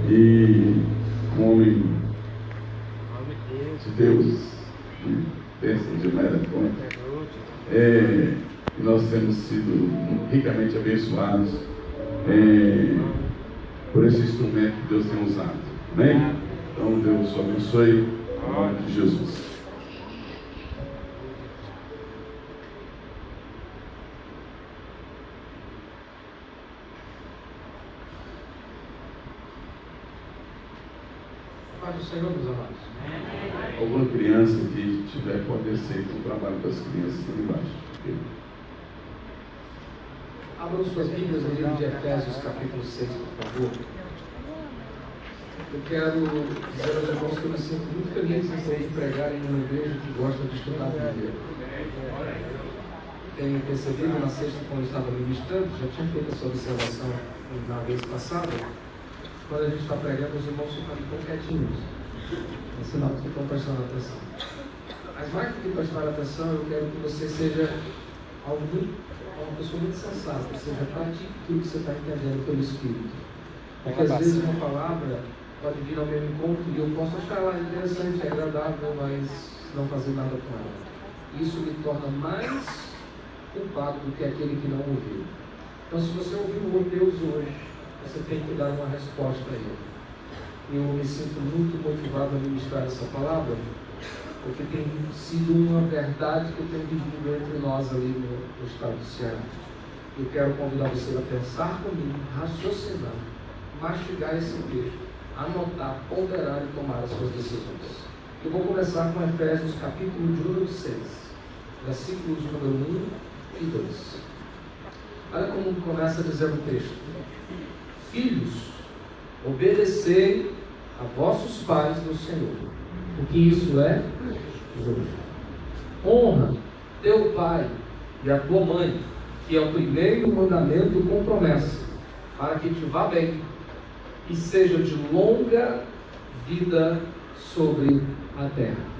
E um homem de Deus, bênção demais da conta. E nós temos sido ricamente abençoados por esse instrumento que Deus tem usado. Amém? Então Deus abençoe em nome de Jesus. Paz do Senhor, meus amados. Alguma criança que tiver, pode descer com o trabalho das crianças ali embaixo. Abram suas Bíblias no livro de Efésios, capítulo 6, por favor. Eu quero dizer aos irmãos que eu me sinto muito feliz em poder pregar em uma igreja que gosta de estudar a Bíblia. Tenho percebido na sexta, quando eu estava ministrando, já tinha feito essa observação na vez passada. Quando a gente está pregando, os irmãos ficam tão quietinhos. É sinal que estão prestando atenção. Mas mais do que prestar atenção, eu quero que você seja uma pessoa muito sensata, ou seja, pratique tudo que você está entendendo pelo Espírito. Porque às vezes uma palavra pode vir ao meu encontro e eu posso achar ela interessante, agradável, mas não fazer nada com ela. Isso me torna mais culpado do que aquele que não ouviu. Então, se você ouviu o Deus hoje, você tem que dar uma resposta a ele. Eu me sinto muito motivado a ministrar essa palavra, porque tem sido uma verdade que eu tenho vivido entre nós ali no estado do Ceará. Eu quero convidar você a pensar comigo, raciocinar, mastigar esse texto, anotar, ponderar e tomar as suas decisões. Eu vou começar com Efésios capítulo de número 6, versículos número 1 e 2. Olha como começa dizendo o texto: Filhos, obedecei a vossos pais no Senhor, porque isso é justo. Honra teu pai e a tua mãe, que é o primeiro mandamento com promessa, para que te vá bem e seja de longa vida sobre a terra.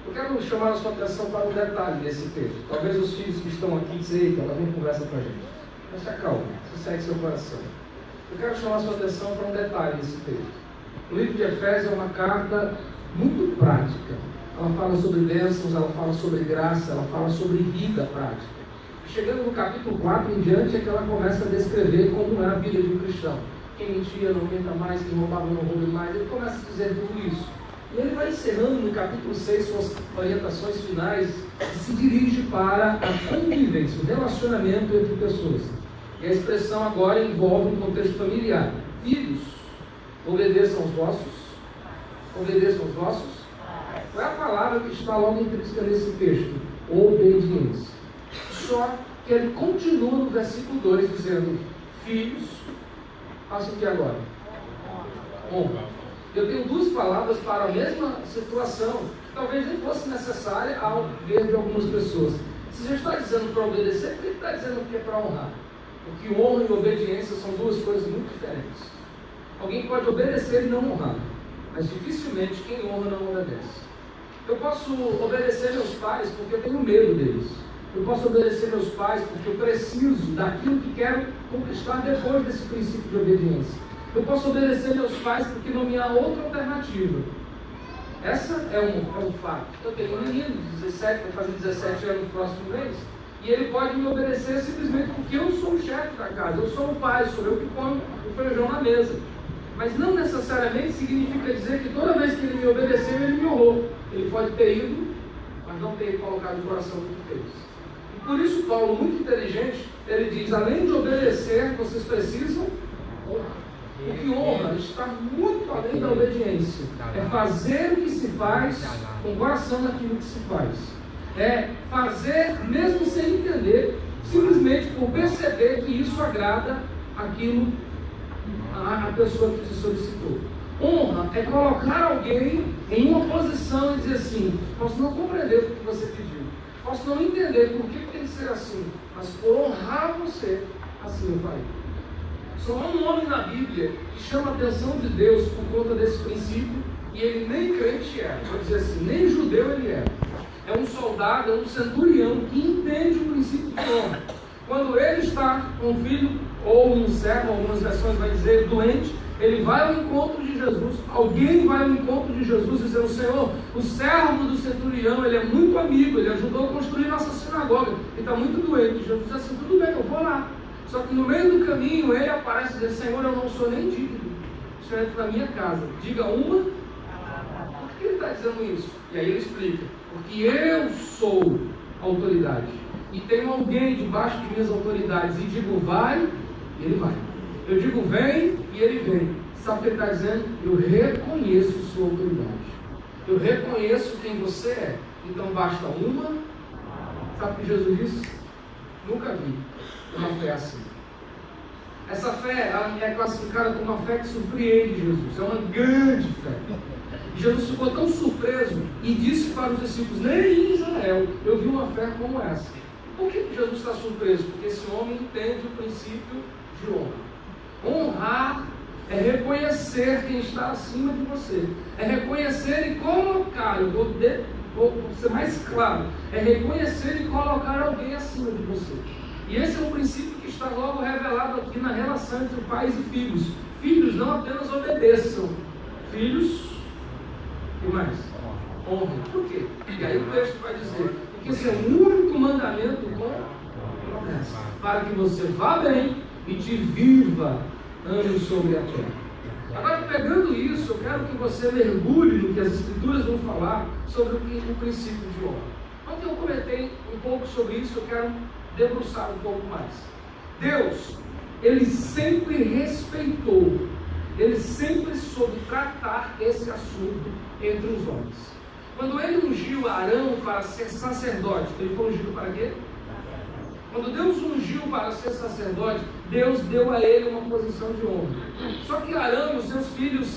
Eu quero chamar a sua atenção para um detalhe desse texto. Talvez os filhos que estão aqui dizem: eita, ela vem conversa com a gente. Mas se acalme, sossegue seu coração. Eu quero chamar a sua atenção para um detalhe desse texto. O livro de Efésios é uma carta muito prática. Ela fala sobre bênçãos, ela fala sobre graça, ela fala sobre vida prática. Chegando no capítulo 4 em diante é que ela começa a descrever como é a vida de um cristão. Quem mentia não minta mais, quem roubava não roube mais. Ele começa a dizer tudo isso. E ele vai encerrando no capítulo 6 suas orientações finais e se dirige para a convivência, o relacionamento entre pessoas. E a expressão agora envolve um contexto familiar. Filhos, obedeçam aos vossos. Obedeçam aos vossos. Qual é a palavra que está logo implícita nesse texto? Obediência. Só que ele continua no versículo 2 dizendo: Filhos, façam o que agora? Honra. Eu tenho duas palavras para a mesma situação, que talvez nem fosse necessária ao ver de algumas pessoas. Se já está dizendo para obedecer, por que está dizendo que é para honrar? Porque honra e obediência são duas coisas muito diferentes. Alguém pode obedecer e não honrar, mas dificilmente quem honra não obedece. Eu posso obedecer meus pais porque eu tenho medo deles. Eu posso obedecer meus pais porque eu preciso daquilo que quero conquistar depois desse princípio de obediência. Eu posso obedecer meus pais porque não me há outra alternativa. Essa é um fato. Eu tenho um menino de 17, vai fazer 17 anos no próximo mês, e ele pode me obedecer simplesmente porque eu sou o chefe da casa, eu sou o pai, sou eu que ponho o feijão na mesa. Mas não necessariamente significa dizer que toda vez que ele me obedeceu, ele me honrou. Ele pode ter ido, mas não ter colocado o coração no que fez. E por isso Paulo, muito inteligente, ele diz: além de obedecer, vocês precisam honrar. Porque honra está muito além da obediência. É fazer o que se faz com o coração naquilo que se faz. É fazer mesmo sem entender, simplesmente por perceber que isso agrada aquilo a pessoa que te solicitou. Honra é colocar alguém em uma posição e dizer assim: posso não compreender o que você pediu, posso não entender por que tem que ser assim, mas por honrar você, assim eu farei. Só há um homem na Bíblia que chama a atenção de Deus por conta desse princípio, e ele nem crente era, vou dizer assim, nem judeu ele era. É um soldado, é um centurião que entende o princípio de honra. Quando ele está com um filho, ou um servo, algumas versões vai dizer doente, Ele vai ao encontro de Jesus, alguém vai ao encontro de Jesus dizendo: Senhor, o servo do centurião, ele é muito amigo, ele ajudou a construir nossa sinagoga, ele está muito doente. Jesus diz assim: tudo bem, eu vou lá. Só que no meio do caminho ele aparece e diz: Senhor, eu não sou nem digno, o Senhor entra na minha casa, diga uma. Por que ele está dizendo isso? E aí ele explica: porque eu sou autoridade e tenho alguém debaixo de minhas autoridades, e digo vai, e ele vai. Eu digo vem, e ele vem. Sabe o que ele está dizendo? Eu reconheço sua autoridade, eu reconheço quem você é. Então basta uma. Sabe o que Jesus disse? Nunca vi uma fé assim. Essa fé, ela é classificada como uma fé que surpreende Jesus. É uma grande fé. E Jesus ficou tão surpreso e disse para os discípulos: nem em Israel eu vi uma fé como essa. Por que Jesus está surpreso? Porque esse homem entende o princípio de honra. Honrar é reconhecer quem está acima de você, é reconhecer e colocar, eu vou ser mais claro, é reconhecer e colocar alguém acima de você. E esse é um princípio que está logo revelado aqui na relação entre pais e filhos. Filhos não apenas obedeçam, filhos, e mais? Honrem. Por quê? E aí o texto vai dizer: porque esse é o único mandamento com promessa, para que você vá bem e te viva anos sobre a terra. Agora, pegando isso, eu quero que você mergulhe no que as Escrituras vão falar sobre o princípio de honra. Ontem eu comentei um pouco sobre isso, eu quero debruçar um pouco mais. Deus, Ele sempre respeitou, Ele sempre soube tratar esse assunto entre os homens. Quando Ele ungiu Arão para ser sacerdote, ele foi ungido para quê? Quando Deus ungiu para ser sacerdote, Deus deu a ele uma posição de honra. Só que Arão e os seus filhos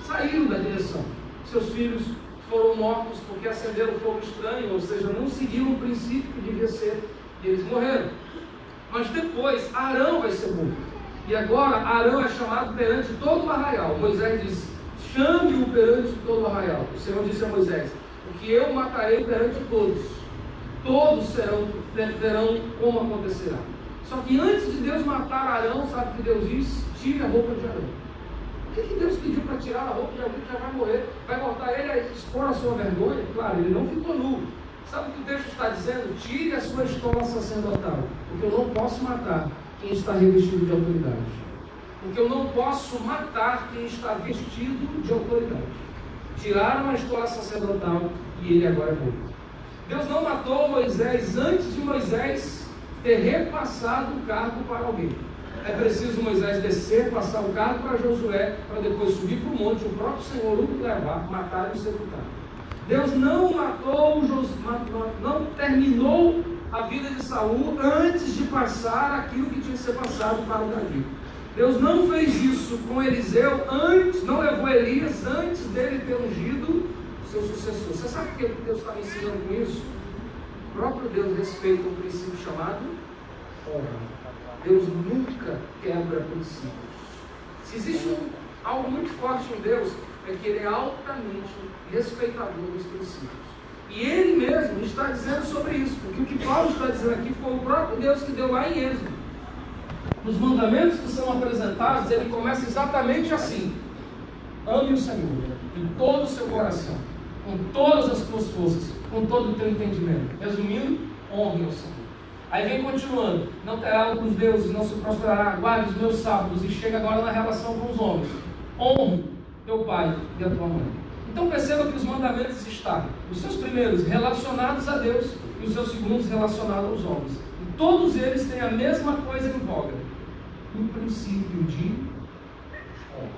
saíram da direção. Seus filhos foram mortos porque acenderam fogo estranho, ou seja, não seguiram o princípio que devia ser, e eles morreram. Mas depois, Arão vai ser morto. E agora, Arão é chamado perante todo o arraial. Moisés diz: chame-o perante todo o arraial. O Senhor disse a Moisés: porque eu matarei perante todos. Todos verão como acontecerá. Só que antes de Deus matar Arão, sabe o que Deus disse? Tire a roupa de Arão. Por que Deus pediu para tirar a roupa de alguém que já vai morrer? Vai botar ele a expor a sua vergonha? Claro, ele não ficou nu. Sabe o que o texto está dizendo? Tire a sua estola sacerdotal, porque eu não posso matar quem está revestido de autoridade. Porque eu não posso matar quem está vestido de autoridade. Tiraram a estola sacerdotal e ele agora é morto. Deus não matou Moisés antes de Moisés ter repassado o cargo para alguém. É preciso Moisés descer, passar o cargo para Josué, para depois subir para o monte, o próprio Senhor o levar, matar e o sepultar. Deus não matou, não terminou a vida de Saul antes de passar aquilo que tinha que ser passado para o Davi. Deus não fez isso com Eliseu antes, não levou Elias antes dele ter ungido seu sucessor. Você sabe o que Deus está me ensinando com isso? O próprio Deus respeita um princípio chamado honra. Deus nunca quebra princípios. Se existe algo muito forte em Deus, é que Ele é altamente respeitador dos princípios. E Ele mesmo está dizendo sobre isso, porque o que Paulo está dizendo aqui foi o próprio Deus que deu lá em Êxodo. Nos mandamentos que são apresentados, ele começa exatamente assim: ame o Senhor de todo o seu coração, com todas as tuas forças, com todo o teu entendimento. Resumindo, honre o Senhor. Aí vem continuando: não terá outros deuses, não se prostrará, guarde os meus sábados. E chega agora na relação com os homens: honre teu pai e a tua mãe. Então perceba que os mandamentos estão, os seus primeiros relacionados a Deus e os seus segundos relacionados aos homens. E todos eles têm a mesma coisa em voga: o princípio de honra.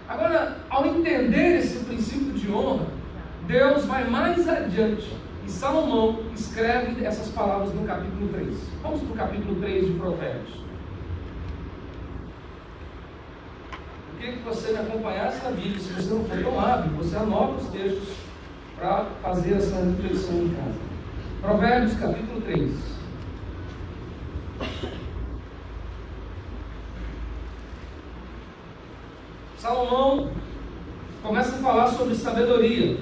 Agora, ao entender esse princípio de honra, Deus vai mais adiante e Salomão escreve essas palavras no capítulo 3. Vamos para o capítulo 3 de Provérbios. Eu queria que você me acompanhasse na Bíblia. Se você não for tão hábil, você anota os textos para fazer essa reflexão em casa. Provérbios capítulo 3. Salomão começa a falar sobre sabedoria.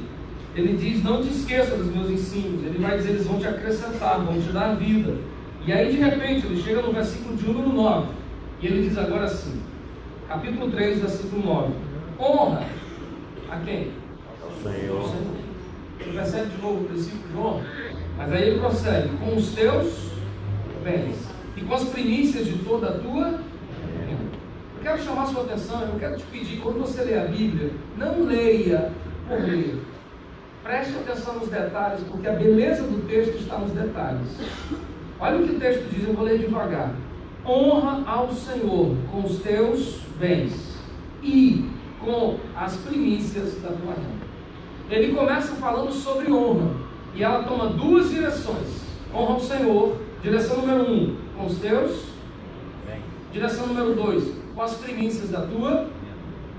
Ele diz: não te esqueça dos meus ensinos. Ele vai dizer: eles vão te acrescentar, vão te dar vida. E aí de repente ele chega no versículo de número 9 e ele diz agora assim: capítulo 3, versículo 9. Honra a quem? Ao Senhor. Você percebe de novo o princípio de honra? Mas aí ele prossegue: com os teus bens e com as primícias de toda a tua renda. Eu quero chamar a sua atenção, eu quero te pedir, quando você lê a Bíblia, não leia por ler. Preste atenção nos detalhes, porque a beleza do texto está nos detalhes. Olha o que o texto diz, eu vou ler devagar. Honra ao Senhor com os teus bens e com as primícias da tua renda. Ele começa falando sobre honra, e ela toma duas direções. Honra ao Senhor, direção número 1, com os teus bens. Direção número 2, com as primícias da tua.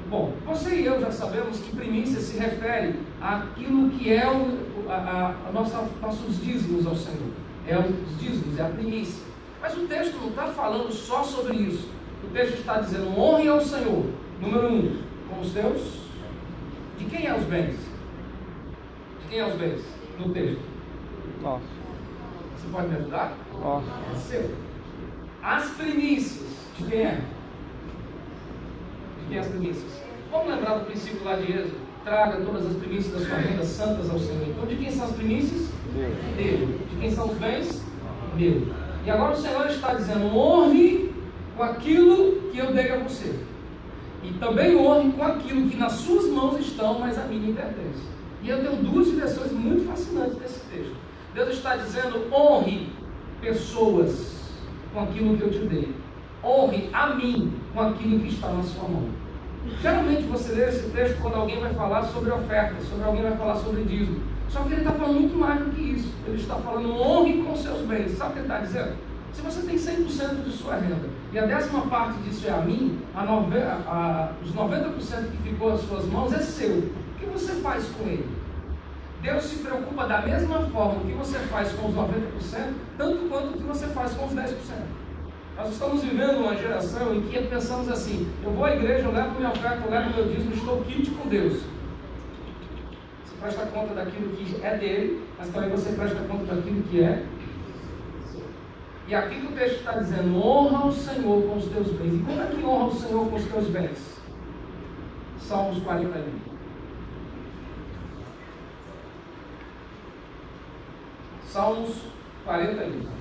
Bom, você e eu já sabemos que primícia se refere àquilo que é nossos dízimos ao Senhor. É os dízimos, é a primícia. Mas o texto não está falando só sobre isso. O texto está dizendo: honre ao Senhor, número 1, com os teus. De quem é os bens? De quem é os bens no texto? Nossa. Você pode me ajudar? Nossa. É seu. As primícias, de quem é? De quem é as primícias? Vamos lembrar do princípio lá de Êxodo: traga todas as primícias da sua renda santas ao Senhor. Então, de quem são as primícias? Dele. De quem são os bens? Meu. E agora o Senhor está dizendo: honre com aquilo que eu dei a você, e também honre com aquilo que nas suas mãos estão, mas a mim me pertence. E eu tenho duas direções muito fascinantes nesse texto. Deus está dizendo: honre pessoas com aquilo que eu te dei, honre a mim com aquilo que está na sua mão. Geralmente você lê esse texto quando alguém vai falar sobre oferta, sobre alguém vai falar sobre dízimo. Só que ele está falando muito mais do que isso. Ele está falando: honre com seus bens. Sabe o que ele está dizendo? Se você tem 100% de sua renda e a 10ª parte disso é a mim, os 90% que ficou às suas mãos é seu. O que você faz com ele? Deus se preocupa da mesma forma que você faz com os 90%, tanto quanto o que você faz com os 10%. Nós estamos vivendo uma geração em que pensamos assim: eu vou à igreja, eu levo minha oferta, eu levo meu dízimo, estou quente com Deus. Você presta conta daquilo que é dele, mas também você presta conta daquilo que é. E aqui que o texto está dizendo: honra o Senhor com os teus bens. E como é que honra o Senhor com os teus bens? Salmos 41. Salmos 41.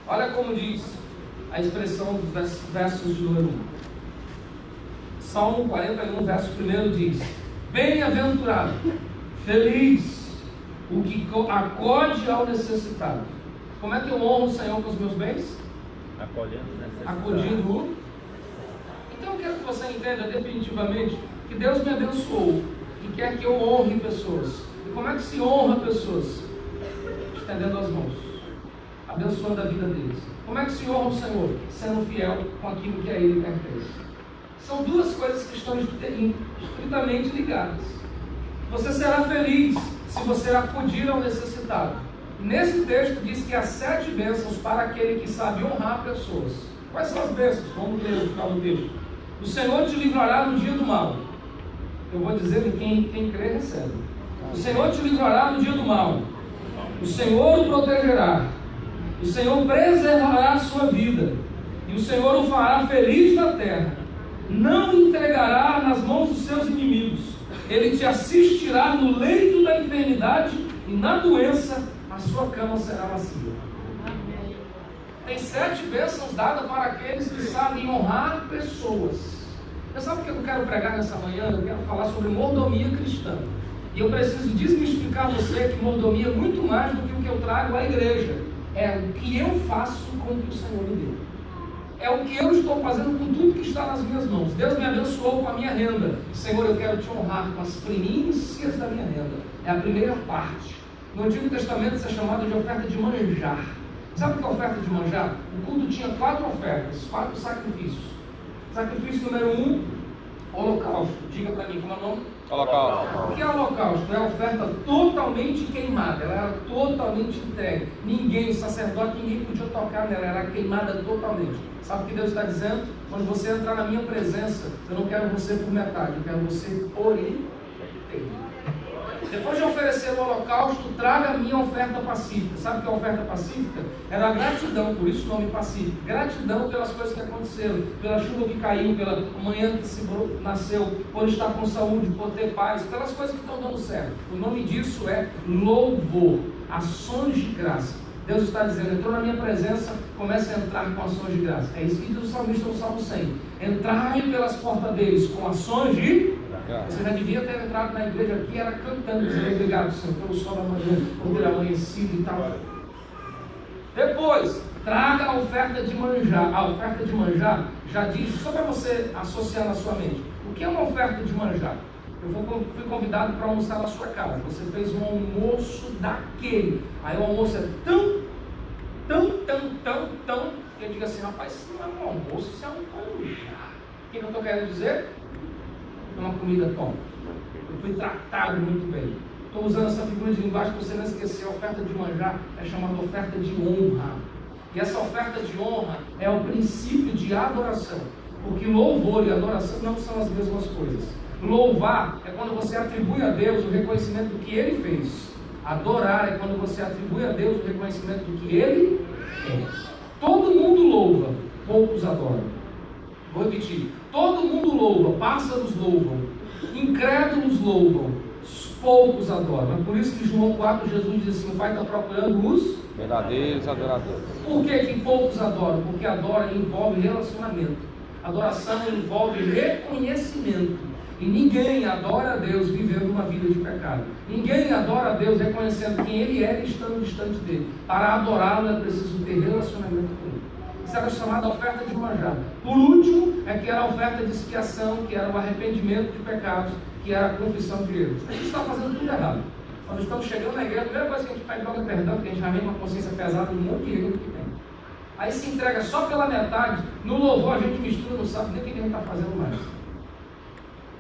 Olha como diz a expressão dos versos de número 1. Salmo 41, verso 1 diz: bem-aventurado, feliz o que acode ao necessitado. Como é que eu honro o Senhor com os meus bens? Acudindo. Então eu quero que você entenda definitivamente que Deus me abençoou e quer que eu honre pessoas. E como é que se honra pessoas? Estendendo as mãos, abençoando a vida deles. Como é que se honra o Senhor? Sendo fiel com aquilo que a Ele pertence. São duas coisas que estão estritamente ligadas. Você será feliz se você acudir ao necessitado. Nesse texto diz que há 7 bênçãos para aquele que sabe honrar pessoas. Quais são as bênçãos? Vamos ler no final do texto. O Senhor te livrará no dia do mal. Eu vou dizer que quem crê recebe. O Senhor te livrará no dia do mal. O Senhor o protegerá. O Senhor preservará a sua vida. E o Senhor o fará feliz na terra. Não entregará nas mãos dos seus inimigos. Ele te assistirá no leito da enfermidade, e na doença a sua cama será macia. Tem 7 bênçãos dadas para aqueles que sabem honrar pessoas. Você sabe o que eu quero pregar nessa manhã? Eu quero falar sobre mordomia cristã. E eu preciso desmistificar você que mordomia é muito mais do que o que eu trago à igreja. É o que eu faço com o que o Senhor me deu. É o que eu estou fazendo com tudo que está nas minhas mãos. Deus me abençoou com a minha renda. Senhor, eu quero te honrar com as primícias da minha renda. É a primeira parte. No Antigo Testamento isso é chamado de oferta de manjar. Sabe o que é oferta de manjar? O culto tinha 4 ofertas, 4 sacrifícios. Sacrifício número 1, holocausto. Diga para mim como é o nome? Holocausto. O que é holocausto? É a oferta totalmente queimada. Ela era totalmente entregue. Ninguém, o sacerdote, ninguém podia tocar nela. Ela era queimada totalmente. Sabe o que Deus está dizendo? Quando você entrar na minha presença, eu não quero você por metade, eu quero você por inteiro. Depois de oferecer o holocausto, traga a minha oferta pacífica. Sabe o que é a oferta pacífica? Era a gratidão, por isso o nome pacífico. Gratidão pelas coisas que aconteceram, pela chuva que caiu, pela manhã que se nasceu, por estar com saúde, por ter paz, pelas coisas que estão dando certo. O nome disso é louvor, ações de graça. Deus está dizendo, entrou na minha presença, comece a entrar com ações de graça. É isso que diz o salmista no Salmo 100. Entrai pelas portas deles com ações de graça. Você já devia ter entrado na igreja aqui, era cantando, dizendo obrigado, Senhor, pelo sol da manhã, por ter amanhecido e tal. Depois, traga a oferta de manjar. A oferta de manjar já diz, só para você associar na sua mente, o que é uma oferta de manjar? Eu fui convidado para almoçar na sua casa. Você fez um almoço daquele. Aí o almoço é tão, que eu digo assim, rapaz, isso não é um almoço, isso é um manjar. O que eu estou querendo dizer? É uma comida top. Eu fui tratado muito bem. Estou usando essa figura de linguagem para você não esquecer. A oferta de manjar é chamada oferta de honra. E essa oferta de honra é o princípio de adoração. Porque louvor e adoração não são as mesmas coisas. Louvar é quando você atribui a Deus o reconhecimento do que Ele fez. Adorar é quando você atribui a Deus o reconhecimento do que Ele é. Todo mundo louva, poucos adoram. Vou repetir. Todo mundo louva, pássaros louvam, incrédulos louvam, poucos adoram. É por isso que João 4, Jesus diz assim, o Pai está procurando os verdadeiros adoradores. Por que poucos adoram? Porque adorar envolve relacionamento. Adoração envolve reconhecimento. E ninguém adora a Deus vivendo uma vida de pecado. Ninguém adora a Deus reconhecendo quem Ele é e estando distante dele. Para adorá-lo é preciso ter relacionamento com Ele. Isso era chamada oferta de manjar. Por último, é que era a oferta de expiação, que era o arrependimento de pecados, que era a confissão de erros. A gente está fazendo tudo errado. Quando estamos chegando na igreja, a primeira coisa que a gente pede logo é perdão, porque a gente já vem uma consciência pesada do monte de erro que tem. Aí se entrega só pela metade, no louvor a gente mistura, não sabe nem o que a gente está fazendo mais.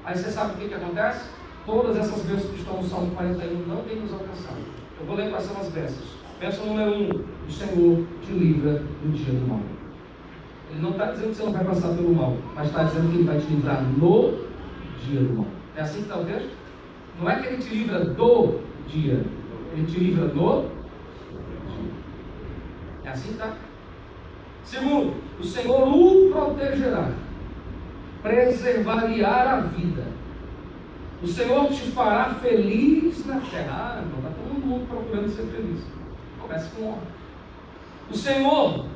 Aí você sabe o que acontece? Todas essas bênçãos que estão no Salmo 41 não têm nos alcançado. Eu vou ler quais são as bênçãos. Bênção número 1, o Senhor te livra do dia do mal. Ele não está dizendo que você não vai passar pelo mal, mas está dizendo que Ele vai te livrar no dia do mal. É assim que está o texto? Não é que Ele te livra do dia, Ele te livra no dia. É assim que está? Segundo, o Senhor o protegerá, preservar-lhe-á a vida. O Senhor te fará feliz na terra. Não está todo mundo procurando ser feliz. Comece com honra. O Senhor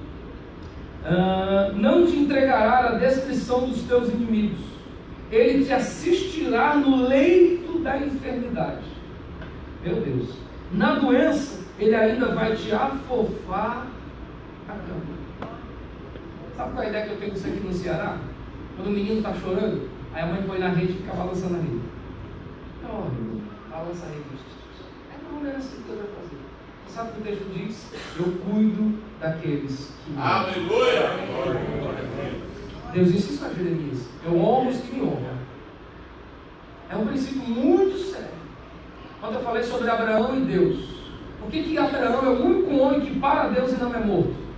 não te entregará a destruição dos teus inimigos. Ele te assistirá no leito da enfermidade. Meu Deus. Na doença, Ele ainda vai te afofar a cama. Sabe qual é a ideia que eu tenho disso aqui no Ceará? Quando o menino está chorando, aí a mãe põe na rede e fica balançando a rede. Balança a rede. É não é assim que Deus vai fazer. Sabe o que o texto diz? Eu cuido daqueles que me honram. Aleluia! Deus disse isso a Jeremias. Eu honro os que me honram. É um princípio muito sério. Quando eu falei sobre Abraão e Deus, por que Abraão é o único homem que para Deus e não é morto?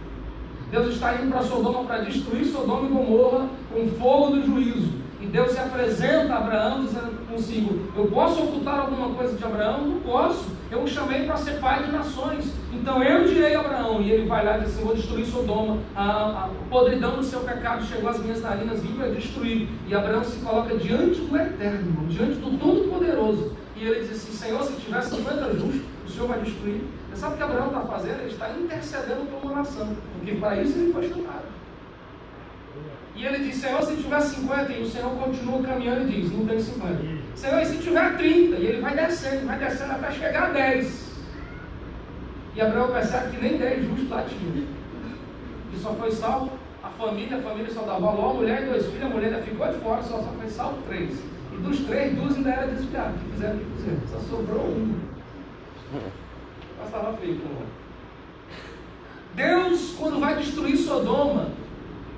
Deus está indo para Sodoma para destruir Sodoma e Gomorra com fogo do juízo. E Deus se apresenta a Abraão dizendo consigo, eu posso ocultar alguma coisa de Abraão? Não posso. Eu o chamei para ser pai de nações. Então eu direi a Abraão. E ele vai lá e diz assim, vou destruir Sodoma. A podridão do seu pecado chegou às minhas narinas, vim para destruir. E Abraão se coloca diante do Eterno, diante do Todo-Poderoso. E ele diz assim, Senhor, se tiver 50 justos, o Senhor vai destruir. Você sabe o que Abraão está fazendo? Ele está intercedendo por uma nação. Porque para isso ele foi chamado. E ele diz, Senhor, se tiver 50, e o Senhor continua caminhando e diz, não tem 50. Senhor, e se tiver 30? E ele vai descendo até chegar a 10. E Abraão percebe que nem 10 justos lá tinha. Que só foi salvo a família só dava valor, a mulher e 2 filhos, a mulher ainda ficou de fora, só foi salvo 3. E dos 3, 2 ainda eram desviados, que fizeram o que fizeram. Só sobrou 1. Passava feio com o Deus, quando vai destruir Sodoma,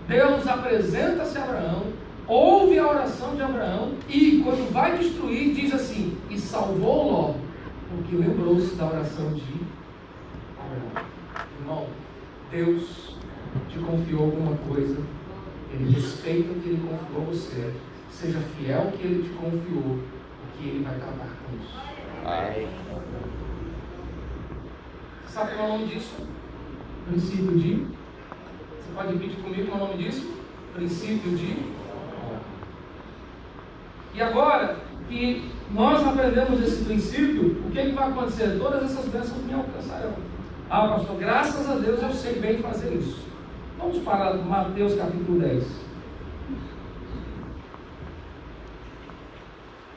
Deus apresenta-se a Abraão, ouve a oração de Abraão e, quando vai destruir, diz assim, e salvou Ló, porque lembrou-se da oração de Abraão. Irmão, Deus te confiou alguma coisa, Ele respeita o que Ele confiou a você, seja fiel ao que Ele te confiou, porque Ele vai tratar com isso. Você sabe qual é o nome disso? Princípio de... Você pode repetir comigo qual é o nome disso? Princípio de... E agora que nós aprendemos esse princípio, o que vai acontecer? Todas essas bênçãos me alcançarão. Ah, pastor, graças a Deus eu sei bem fazer isso. Vamos para Mateus capítulo 10.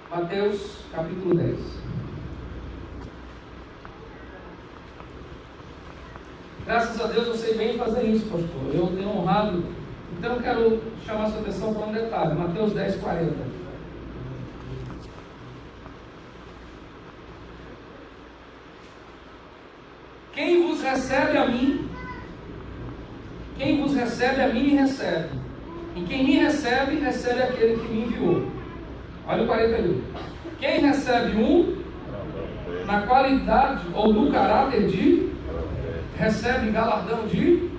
Mateus capítulo 10. Graças a Deus eu sei bem fazer isso, pastor. Eu tenho honrado. Então eu quero chamar a sua atenção para um detalhe. Mateus 10, 40. Quem vos recebe a mim, me recebe. E quem me recebe, recebe aquele que me enviou. Olha o 41. Quem recebe um, na qualidade ou no caráter de, recebe galardão de.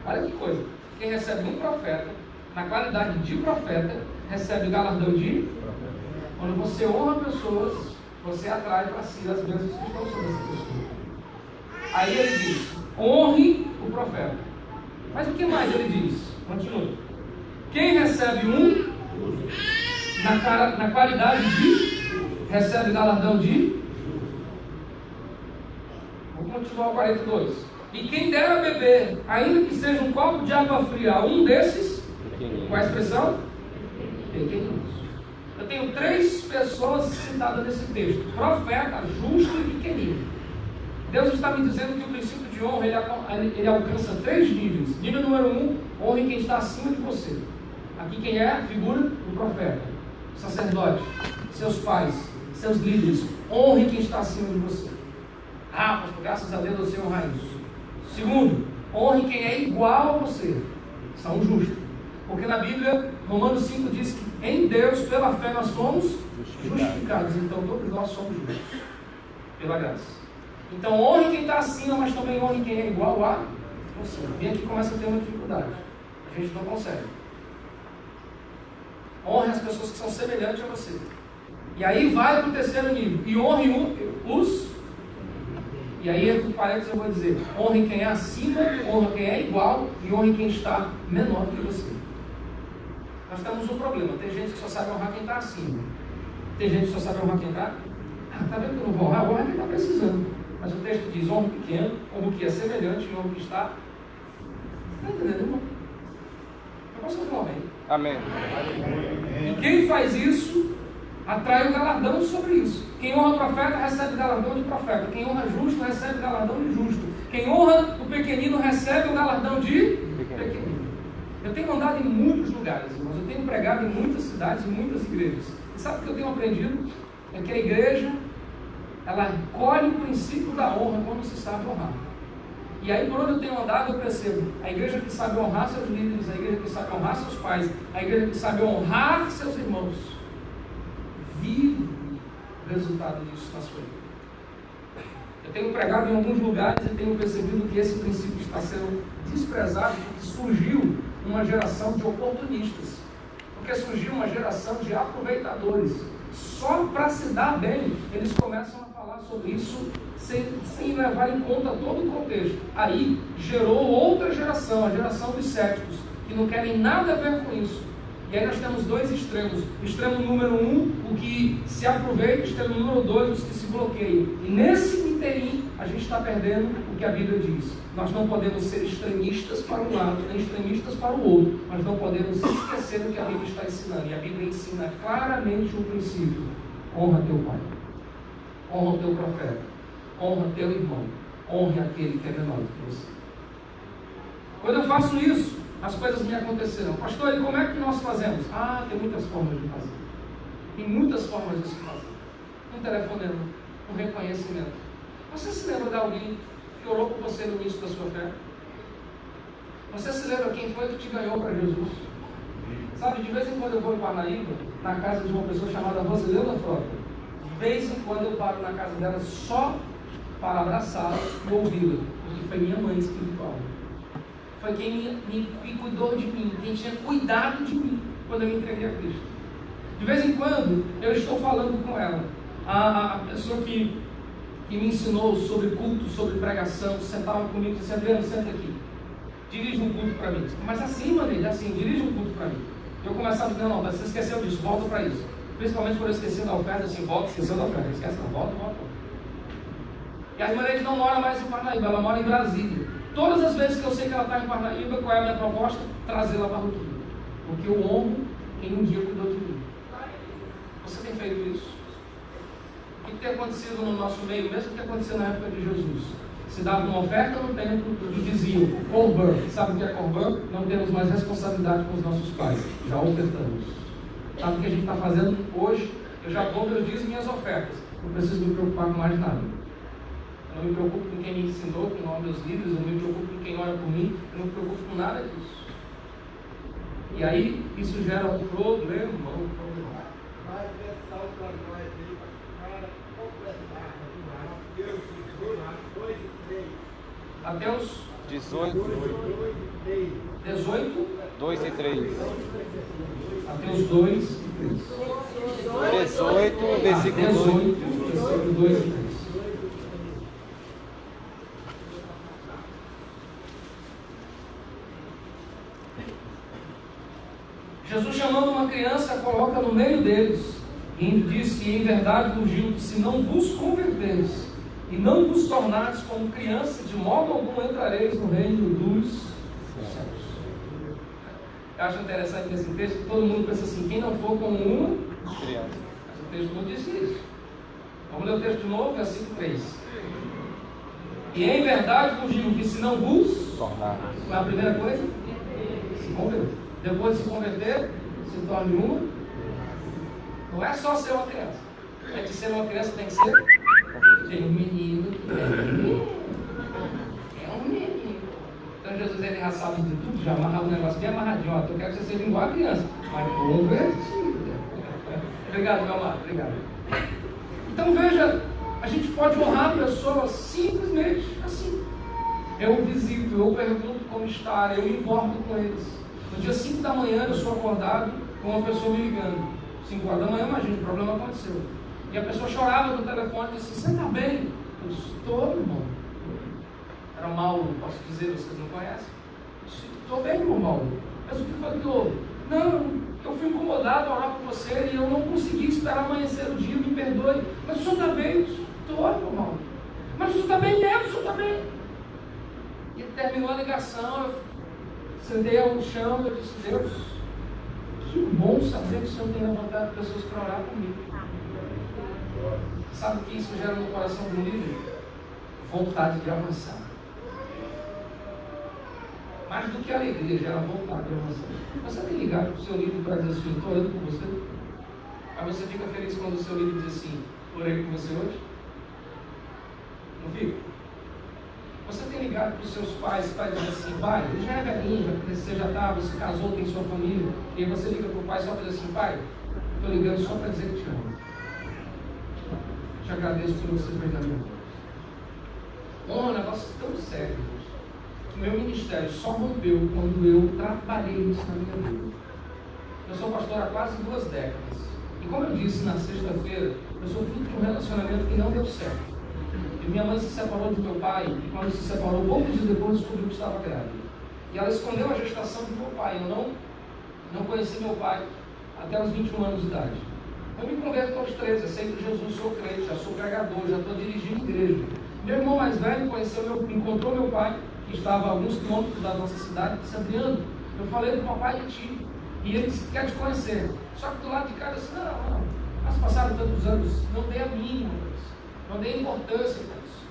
Olha que coisa. Quem recebe um profeta, na qualidade de profeta, recebe galardão de. Quando você honra pessoas, você atrai para si as bênçãos que estão sobre essa pessoa. Aí ele diz: honre o profeta. Mas o que mais ele diz? Continua. Quem recebe um, na qualidade de, recebe galardão de. Vamos continuar o 42. E quem der a beber, ainda que seja um copo de água fria, a um desses, qual a expressão? Pequeninos. Eu tenho 3 pessoas citadas nesse texto: profeta, justo e pequenino. Deus está me dizendo que o princípio de honra ele alcança 3 níveis. Nível número 1, honre quem está acima de você. Aqui quem é a figura? O profeta, o sacerdote, seus pais, seus líderes. Honre quem está acima de você. Ah, pastor, graças a Deus eu sei honrar isso. Segundo, honre quem é igual a você. São justos. Porque na Bíblia, Romanos 5 diz que em Deus, pela fé, nós somos justificados. Então todos nós somos justos, pela graça. Então honre quem está acima, mas também honre quem é igual a você. E aqui começa a ter uma dificuldade. A gente não consegue. Honre as pessoas que são semelhantes a você. E aí vai para o terceiro nível. E honre os... E aí, entre parênteses, eu vou dizer: honre quem é acima, honre quem é igual e honre quem está menor que você. Nós temos um problema. Tem gente que só sabe honrar quem está acima. Tem gente que só sabe honrar quem está... Está vendo que eu não vou honrar? Honra quem está precisando. Mas o texto diz: honra o pequeno, honra o que é semelhante e honra o que está... Está entendendo, irmão? Eu posso falar amém? Amém. E quem faz isso, atrai o galardão sobre isso. Quem honra o profeta, recebe o galardão de profeta. Quem honra justo, recebe o galardão de justo. Quem honra o pequenino, recebe o galardão de pequenino. Eu tenho andado em muitos lugares, irmãos. Eu tenho pregado em muitas cidades, em muitas igrejas. E sabe o que eu tenho aprendido? É que a igreja, ela colhe o princípio da honra quando se sabe honrar. E aí, por onde eu tenho andado, eu percebo: a igreja que sabe honrar seus líderes, a igreja que sabe honrar seus pais, a igreja que sabe honrar seus irmãos, vive o resultado disso na sua vida. Eu tenho pregado em alguns lugares e tenho percebido que esse princípio está sendo desprezado, porque surgiu uma geração de oportunistas, porque surgiu uma geração de aproveitadores. Só para se dar bem, eles começam a falar sobre isso sem levar em conta todo o contexto. Aí gerou outra geração, a geração dos céticos, que não querem nada a ver com isso. E aí nós temos 2 extremos. O extremo número 1, o que se aproveita; o extremo número 2, os que se bloqueiam. E nesse interim, a gente está perdendo o que a Bíblia diz. Nós não podemos ser extremistas para um lado, nem extremistas para o outro. Nós não podemos esquecer do que a Bíblia está ensinando. E a Bíblia ensina claramente um princípio: honra teu pai, honra o teu profeta, honra teu irmão, honre aquele que é menor do que você. Quando eu faço isso, as coisas me aconteceram. Pastor, e como é que nós fazemos? Ah, tem muitas formas de fazer. Tem muitas formas de se fazer. Um telefonema, um reconhecimento. Você se lembra de alguém que orou por você no início da sua fé? Você se lembra quem foi que te ganhou para Jesus? Sabe, de vez em quando eu vou em Parnaíba, na casa de uma pessoa chamada Rosileuda Frota. De vez em quando eu paro na casa dela só para abraçá-la e ouvi-la, porque foi minha mãe espiritual. Foi quem me cuidou de mim, quem tinha cuidado de mim quando eu me entreguei a Cristo. De vez em quando, eu estou falando com ela. A pessoa que me ensinou sobre culto, sobre pregação, sentava comigo e disse: Adriano, senta aqui, dirige um culto para mim. Mas assim, maneira, assim, dirige um culto para mim. Eu começava a dizer: não, você esqueceu disso, volta para isso. Principalmente quando eu esqueci da oferta, assim, volta, esqueceu da oferta, esquece, não, volta. E a irmã Neide não mora mais em Parnaíba, ela mora em Brasília. Todas as vezes que eu sei que ela está em Parnaíba, qual é a minha proposta? Trazê-la para a rotina. Porque eu honro quem um dia cuidou de mim. Você tem feito isso? O que tem acontecido no nosso meio, mesmo que aconteceu na época de Jesus? Se dava uma oferta no templo e diziam: Corban. Sabe o que é Corban? Não temos mais responsabilidade com os nossos pais, já ofertamos. Sabe o que a gente está fazendo hoje? Eu já dou meus dias e minhas ofertas, não preciso me preocupar com mais nada. Eu não me preocupo com quem me ensinou, com os meus líderes, eu não me preocupo com quem ora por mim, eu não me preocupo com nada disso. E aí isso gera um problema. Até os 18, 2 e 3. Até os 2 e 3. 18, versículo 18, versículo 2 e 3. Jesus, chamando uma criança, a coloca no meio deles e diz que em verdade vos digo que se não vos converteres e não vos tornares como crianças, de modo algum entrareis no reino dos céus. Eu acho interessante nesse texto que todo mundo pensa assim: quem não for como uma criança. Mas o texto não disse isso. Vamos ler o texto de novo, versículo 3. E em verdade vos digo que se não vos tornares, qual é a primeira coisa? Se converter. Depois de se converter, se torne uma. Não é só ser uma criança. É que ser uma criança tem que ser um menino. É um menino. Então Jesus, ele já sabe de tudo, já amarrava o negócio bem amarradinho. Ó, eu quero que você seja igual a criança, mas convertido. Obrigado, meu amado, obrigado. Então veja, a gente pode honrar pessoas simplesmente assim. Eu visito, eu pergunto como está, eu me importo com eles. No dia 5 da manhã eu sou acordado com uma pessoa me ligando. 5 horas da manhã, imagina, o problema aconteceu. E a pessoa chorava no telefone e disse: você está bem? Eu disse: estou, irmão. Era Mauro, posso dizer, vocês não conhecem? Eu disse: estou bem, irmão Mauro. Mas o que foi que houve? Não, eu fui incomodado a orar por você e eu não consegui esperar amanhecer o dia, me perdoe. Mas o senhor está bem? Eu disse: estou, irmão Mauro. Mas o senhor está bem mesmo? O senhor está bem? E terminou a ligação, eu sentei ao chão e eu disse: Deus, que bom saber que o Senhor tem levantado pessoas para orar comigo. Sabe o que isso gera no coração do líder? Vontade de avançar. Mais do que alegria, gera vontade de avançar. Você tem ligado para o seu líder para dizer assim: estou orando por você? Aí você fica feliz quando o seu líder diz assim: orei por você hoje? Não fica? Você tem ligado para os seus pais para dizer assim: pai, ele já é velhinho, já cresceu, já está, você casou, tem sua família, e aí você liga para o pai só para dizer assim: pai, estou ligando só para dizer que te amo. Te agradeço por você fez na minha vida. É um negócio tão sério, que meu ministério só rompeu quando eu trabalhei isso na minha vida. Eu sou pastor há quase 2 décadas. E como eu disse na sexta-feira, eu sou fruto de um relacionamento que não deu certo. Minha mãe se separou do meu pai, e quando se separou, poucos dias depois descobriu que estava grávida. E ela escondeu a gestação do meu pai. Eu não conheci meu pai até os 21 anos de idade. Eu me converto aos 13, aceito Jesus, sou crente, já sou pregador, já estou dirigindo igreja. Meu irmão mais velho encontrou meu pai, que estava a alguns quilômetros da nossa cidade, e disse: Adriano, eu falei do papai de ti, e ele disse: quer te conhecer. Só que do lado de cá eu disse: não, mas passaram tantos anos, não dei a mínima, não dei importância para isso.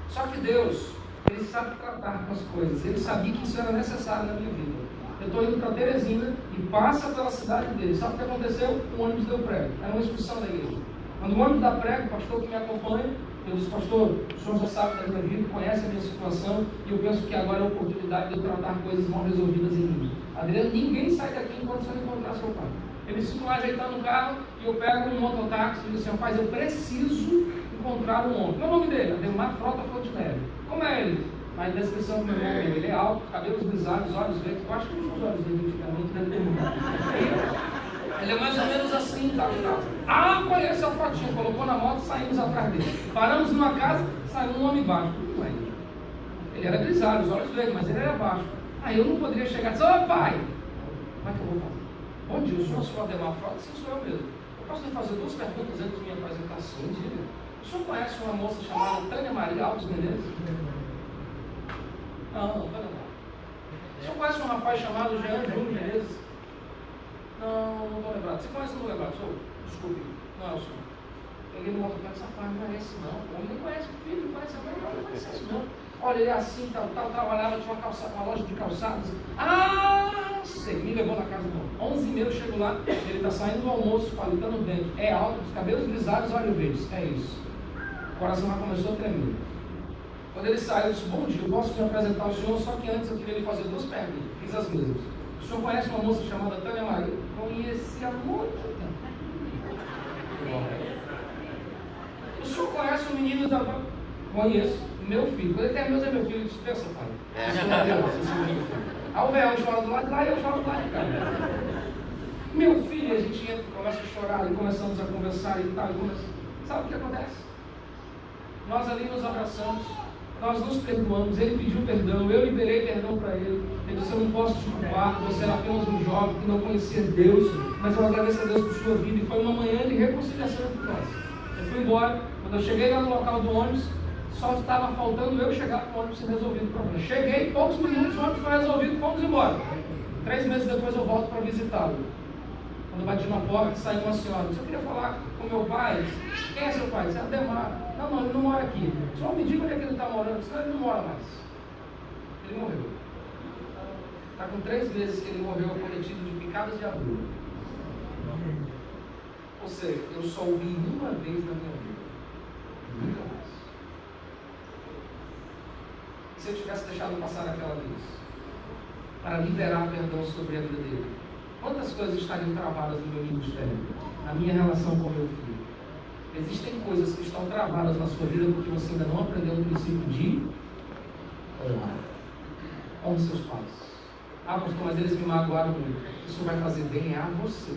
Só que Deus, Ele sabe tratar com as coisas. Ele sabia que isso era necessário na minha vida. Eu estou indo para Teresina e passa pela cidade dele. Sabe o que aconteceu? O ônibus deu prego. Era uma expulsão da igreja. Quando o ônibus dá prego, o pastor que me acompanha, eu disse: pastor, o senhor já sabe da minha vida, conhece a minha situação, e eu penso que agora é a oportunidade de eu tratar coisas mal resolvidas em mim. Adriano, ninguém sai daqui enquanto você não encontrar seu pai. Ele me sinto lá ajeitando o carro, e eu pego um mototáxi e digo assim: rapaz, eu preciso encontrar um homem. Qual é o nome dele? Ademar Frota Fontenelle. Como é ele? Na descrição do meu nome, ele é alto, cabelos grisalhos, olhos verdes. Eu acho que os olhos dele antigamente devem ter mudado. Ele é mais ou menos assim, tal. Ah, conhece a fotinha, colocou na moto, saímos atrás dele. Paramos numa casa, saiu um homem baixo. Ele era grisalho, os olhos verdes, mas ele era baixo. Aí eu não poderia chegar e dizer, ô pai, como é que eu vou fazer? Bom dia, o senhor é o Ademar Frota? Sim, sou eu mesmo. Eu posso lhe fazer 2 perguntas antes de minha apresentação? Diga. O senhor conhece uma moça chamada Tânia Maria Alves Menezes? Não, Tânia Maria. O senhor conhece um rapaz chamado Jean Júnior Menezes? Não, não estou lembrado. Você conhece ou não lembrado? Desculpe, não é o senhor. Peguei no outro e disse, rapaz, não é esse não. O homem não conhece o filho, não conhece a mãe, não conhece esse não. Olha, ele é assim, tal, trabalhava, tinha uma loja de calçados. Ah, sei, me levou na casa do homem. 11h30 eu chego lá, ele está saindo do almoço, palitando o dente. É alto, os cabelos grisalhos, olhos verdes. É isso. O coração já começou a tremer. Quando ele saiu, eu disse, bom dia, eu posso me apresentar ao senhor, só que antes eu queria lhe fazer 2 perguntas. Fiz as mesmas. O senhor conhece uma moça chamada Tânia Maria? Conhecia há muito tempo. O senhor conhece um menino da... Conheço. Meu filho. Quando ele terminou de dizer meu filho, ele disse, pensa, pai. Aí o velho chora do lado de lá e eu choro do lado de cá. Meu filho, a gente entra, começa a chorar e começamos a conversar e tal. Sabe o que acontece? Nós ali nos abraçamos, nós nos perdoamos, ele pediu perdão, eu liberei perdão para ele. Ele disse, eu não posso te culpar, você era apenas um jovem que não conhecia Deus, mas eu agradeço a Deus por sua vida. E foi uma manhã de reconciliação entre nós. Eu fui embora, quando eu cheguei lá no local do ônibus, só estava faltando eu chegar para o ônibus e resolver o problema. Cheguei, poucos minutos, o ônibus foi resolvido, fomos embora. 3 meses depois eu volto para visitá-lo. Quando eu bati na porta, saiu uma senhora. Eu queria falar com meu pai. Quem é seu pai? Disse, Ademar. Não, ele não mora aqui. Só me diga onde é que ele está morando, senão ele não mora mais. Ele morreu. Está com 3 meses que ele morreu acometido de picadas de agulha. Ou seja, eu só ouvi uma vez na minha vida. Nunca mais. Se eu tivesse deixado passar aquela vez, para liberar perdão sobre a vida dele, quantas coisas estariam travadas no meu ministério, na minha relação com o meu filho? Existem coisas que estão travadas na sua vida porque você ainda não aprendeu o princípio de honrar. Honre seus pais. Ah, pastor, mas eles me magoaram muito. Isso vai fazer bem a você.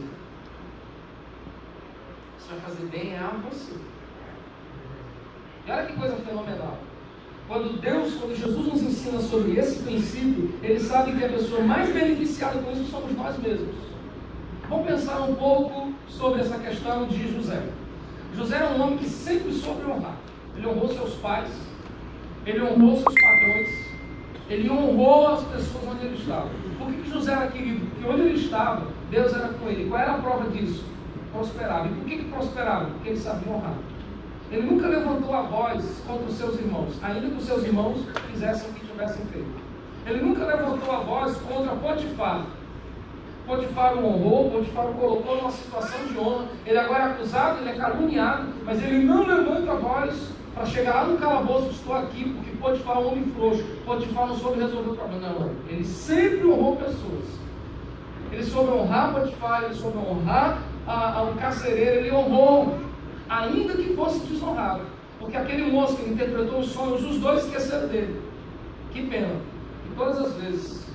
Isso vai fazer bem a você. E olha que coisa fenomenal. Quando Jesus nos ensina sobre esse princípio, Ele sabe que a pessoa mais beneficiada com isso somos nós mesmos. Vamos pensar um pouco sobre essa questão de José. José era um homem que sempre soube honrar. Ele honrou seus pais, ele honrou seus patrões, ele honrou as pessoas onde ele estava. Por que José era querido? Porque onde ele estava, Deus era com ele. Qual era a prova disso? Prosperava. E por que prosperava? Porque ele sabia honrar. Ele nunca levantou a voz contra os seus irmãos, ainda que os seus irmãos fizessem o que tivessem feito. Ele nunca levantou a voz contra Potifar. Potifar o honrou, Potifar o colocou numa situação de honra. Ele agora é acusado, ele é caluniado, mas ele não levanta a voz para chegar lá no calabouço, estou aqui, porque Potifar é um homem frouxo. Potifar não soube resolver o problema. Não, ele sempre honrou pessoas. Ele soube honrar Potifar, ele soube honrar o carcereiro, ele honrou, ainda que fosse desonrado, porque aquele moço que interpretou os sonhos, os dois esqueceram dele. Que pena. E todas as vezes,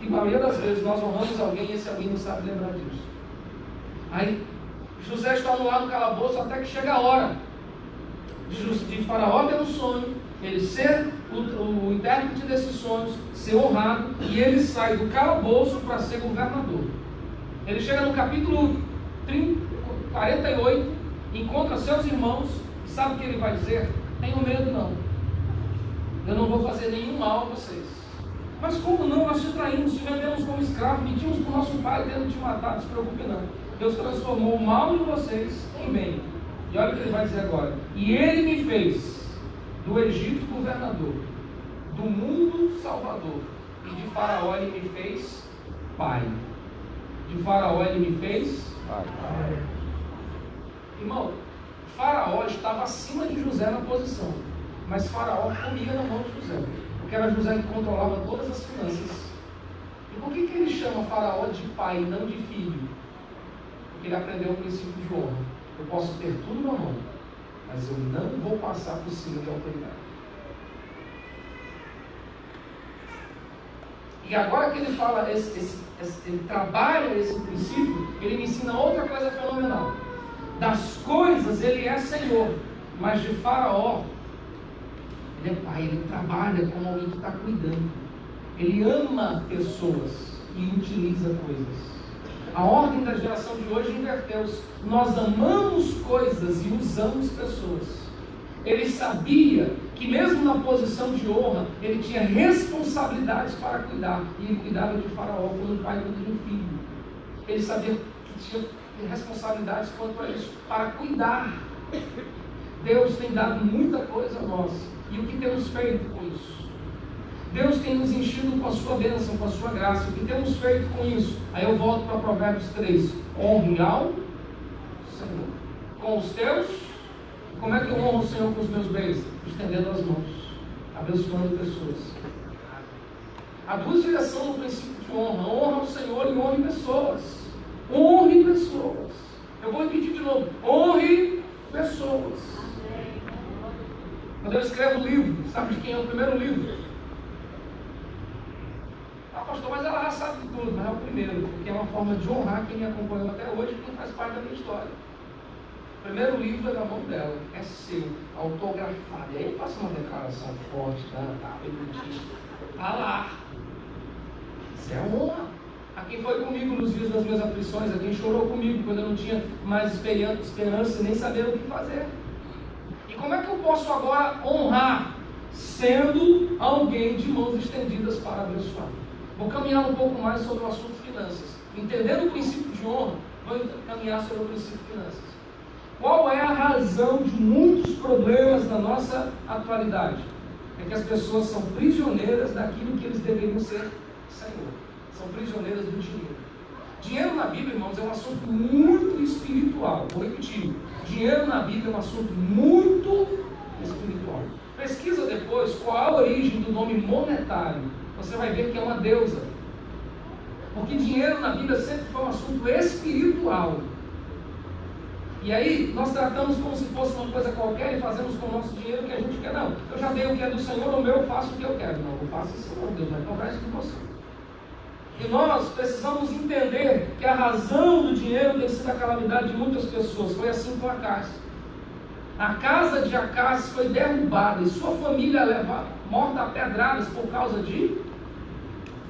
e a maioria das vezes, nós honramos alguém e esse alguém não sabe lembrar disso. Aí José está lá no calabouço até que chega a hora de Faraó ter um sonho, ele ser o intérprete desses sonhos, ser honrado, e ele sai do calabouço para ser governador. Ele chega no capítulo 48, encontra seus irmãos, sabe o que ele vai dizer? Tenham medo não, eu não vou fazer nenhum mal a vocês. Mas como não? Nós te traímos, te vendemos como escravo, mentimos para o nosso pai tendo te matado. Não se preocupe não, Deus transformou o mal em vocês em bem. E olha o que ele vai dizer agora: e ele me fez do Egito governador, do mundo salvador, e de Faraó ele me fez pai. De Faraó ele me fez pai. Irmão, Faraó estava acima de José na posição, mas Faraó comia na mão de José, porque era José que controlava todas as finanças. E por que ele chama Faraó de pai e não de filho? Porque ele aprendeu o princípio de honra. Eu posso ter tudo na mão, mas eu não vou passar por cima de autoridade. E agora que ele fala, ele trabalha esse princípio, ele me ensina outra coisa fenomenal. Das coisas ele é Senhor, mas de Faraó, ele é pai, ele trabalha como alguém que está cuidando. Ele ama pessoas e utiliza coisas. A ordem da geração de hoje inverteu-se. Nós amamos coisas e usamos pessoas. Ele sabia que mesmo na posição de honra, ele tinha responsabilidades para cuidar. E ele cuidava de Faraó quando o pai cuida de um filho. Ele sabia que tinha responsabilidades quanto a isso, para cuidar. Deus tem dado muita coisa a nós. E o que temos feito com isso? Deus tem nos enchido com a sua bênção, com a sua graça. O que temos feito com isso? Aí eu volto para Provérbios 3. Honre ao Senhor com os teus. Como é que eu honro o Senhor com os meus bens? Estendendo as mãos, abençoando pessoas. Há duas direções no princípio de honra. Honra ao Senhor e honre pessoas. Honre pessoas. Eu vou repetir de novo. Honre pessoas. Quando eu escrevo livro, sabe de quem é o primeiro livro? Ah, pastor, mas ela já sabe de tudo, mas é o primeiro, porque é uma forma de honrar quem me acompanhou até hoje e quem faz parte da minha história. O primeiro livro é na mão dela, é seu, autografado. E aí eu faço uma declaração forte, tá bonitinho. Tá lá. Isso é honra. A quem foi comigo nos dias das minhas aflições, a quem chorou comigo quando eu não tinha mais esperança e nem saber o que fazer. E como é que eu posso agora honrar? Sendo alguém de mãos estendidas para abençoar. Vou caminhar um pouco mais sobre o assunto finanças. Entendendo o princípio de honra, vou caminhar sobre o princípio de finanças. Qual é a razão de muitos problemas na nossa atualidade? É que as pessoas são prisioneiras daquilo que eles deveriam ser Senhor. São prisioneiras do dinheiro. Dinheiro na Bíblia, irmãos, é um assunto muito espiritual. Vou repetir. Dinheiro na Bíblia é um assunto muito espiritual. Pesquisa depois qual é a origem do nome monetário. Você vai ver que é uma deusa. Porque dinheiro na Bíblia sempre foi um assunto espiritual. E aí, nós tratamos como se fosse uma coisa qualquer e fazemos com o nosso dinheiro o que a gente quer. Não, eu já dei o que é do Senhor, o meu eu faço o que eu quero. Não, eu faço isso, não, Deus vai cobrar isso de você. E nós precisamos entender que a razão do dinheiro tem sido a calamidade de muitas pessoas. Foi assim com Acás. A casa de Acás foi derrubada e sua família levada, morta a pedradas por causa de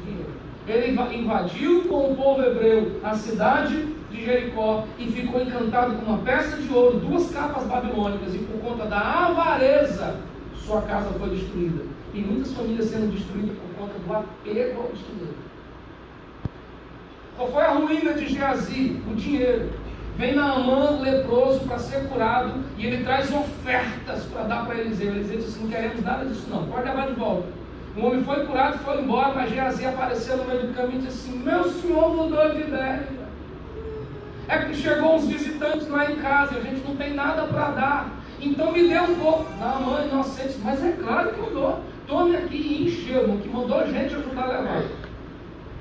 dinheiro. Ele invadiu com o povo hebreu a cidade de Jericó e ficou encantado com uma peça de ouro, 2 capas babilônicas, e por conta da avareza sua casa foi destruída. E muitas famílias sendo destruídas por conta do apego ao dinheiro. Qual foi a ruína de Geazi? O dinheiro. Vem Naamã leproso para ser curado e ele traz ofertas para dar para Eliseu. Eliseu disse: não queremos nada disso não, pode levar de volta. O homem foi curado e foi embora, mas Geazi apareceu no meio do caminho e disse assim: meu senhor mudou de ideia. É que chegou uns visitantes lá em casa e a gente não tem nada para dar, então me dê um pouco. Naamã inocente, mas é claro que eu dou. Tome aqui e encheu, que mandou gente ajudar a levar.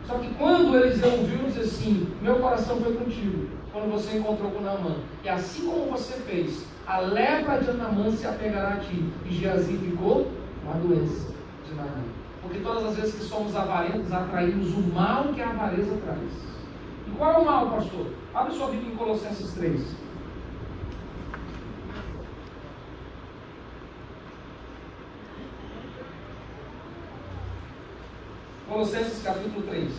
Só que quando Eliseu ouviu, ele disse assim: meu coração foi contigo, quando você encontrou com Naamã. E assim como você fez, a lepra de Naamã se apegará a ti. E Geazi ficou com a doença de Naamã. Porque todas as vezes que somos avarentos, atraímos o mal que a avareza traz. E qual é o mal, pastor? Abre sua Bíblia em Colossenses 3. Colossenses capítulo 3.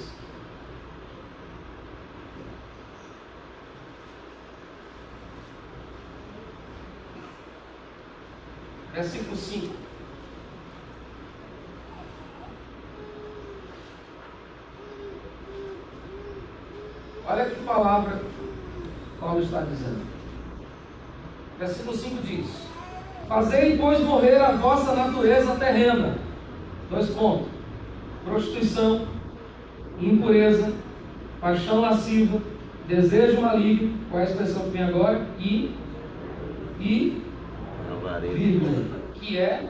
Versículo 5. Olha que palavra Paulo está dizendo. Versículo 5 diz: fazei, pois, morrer a vossa natureza terrena. 2 pontos. Prostituição, impureza, paixão lasciva, desejo maligno. Qual é a expressão que vem agora? Vírgula. Que é?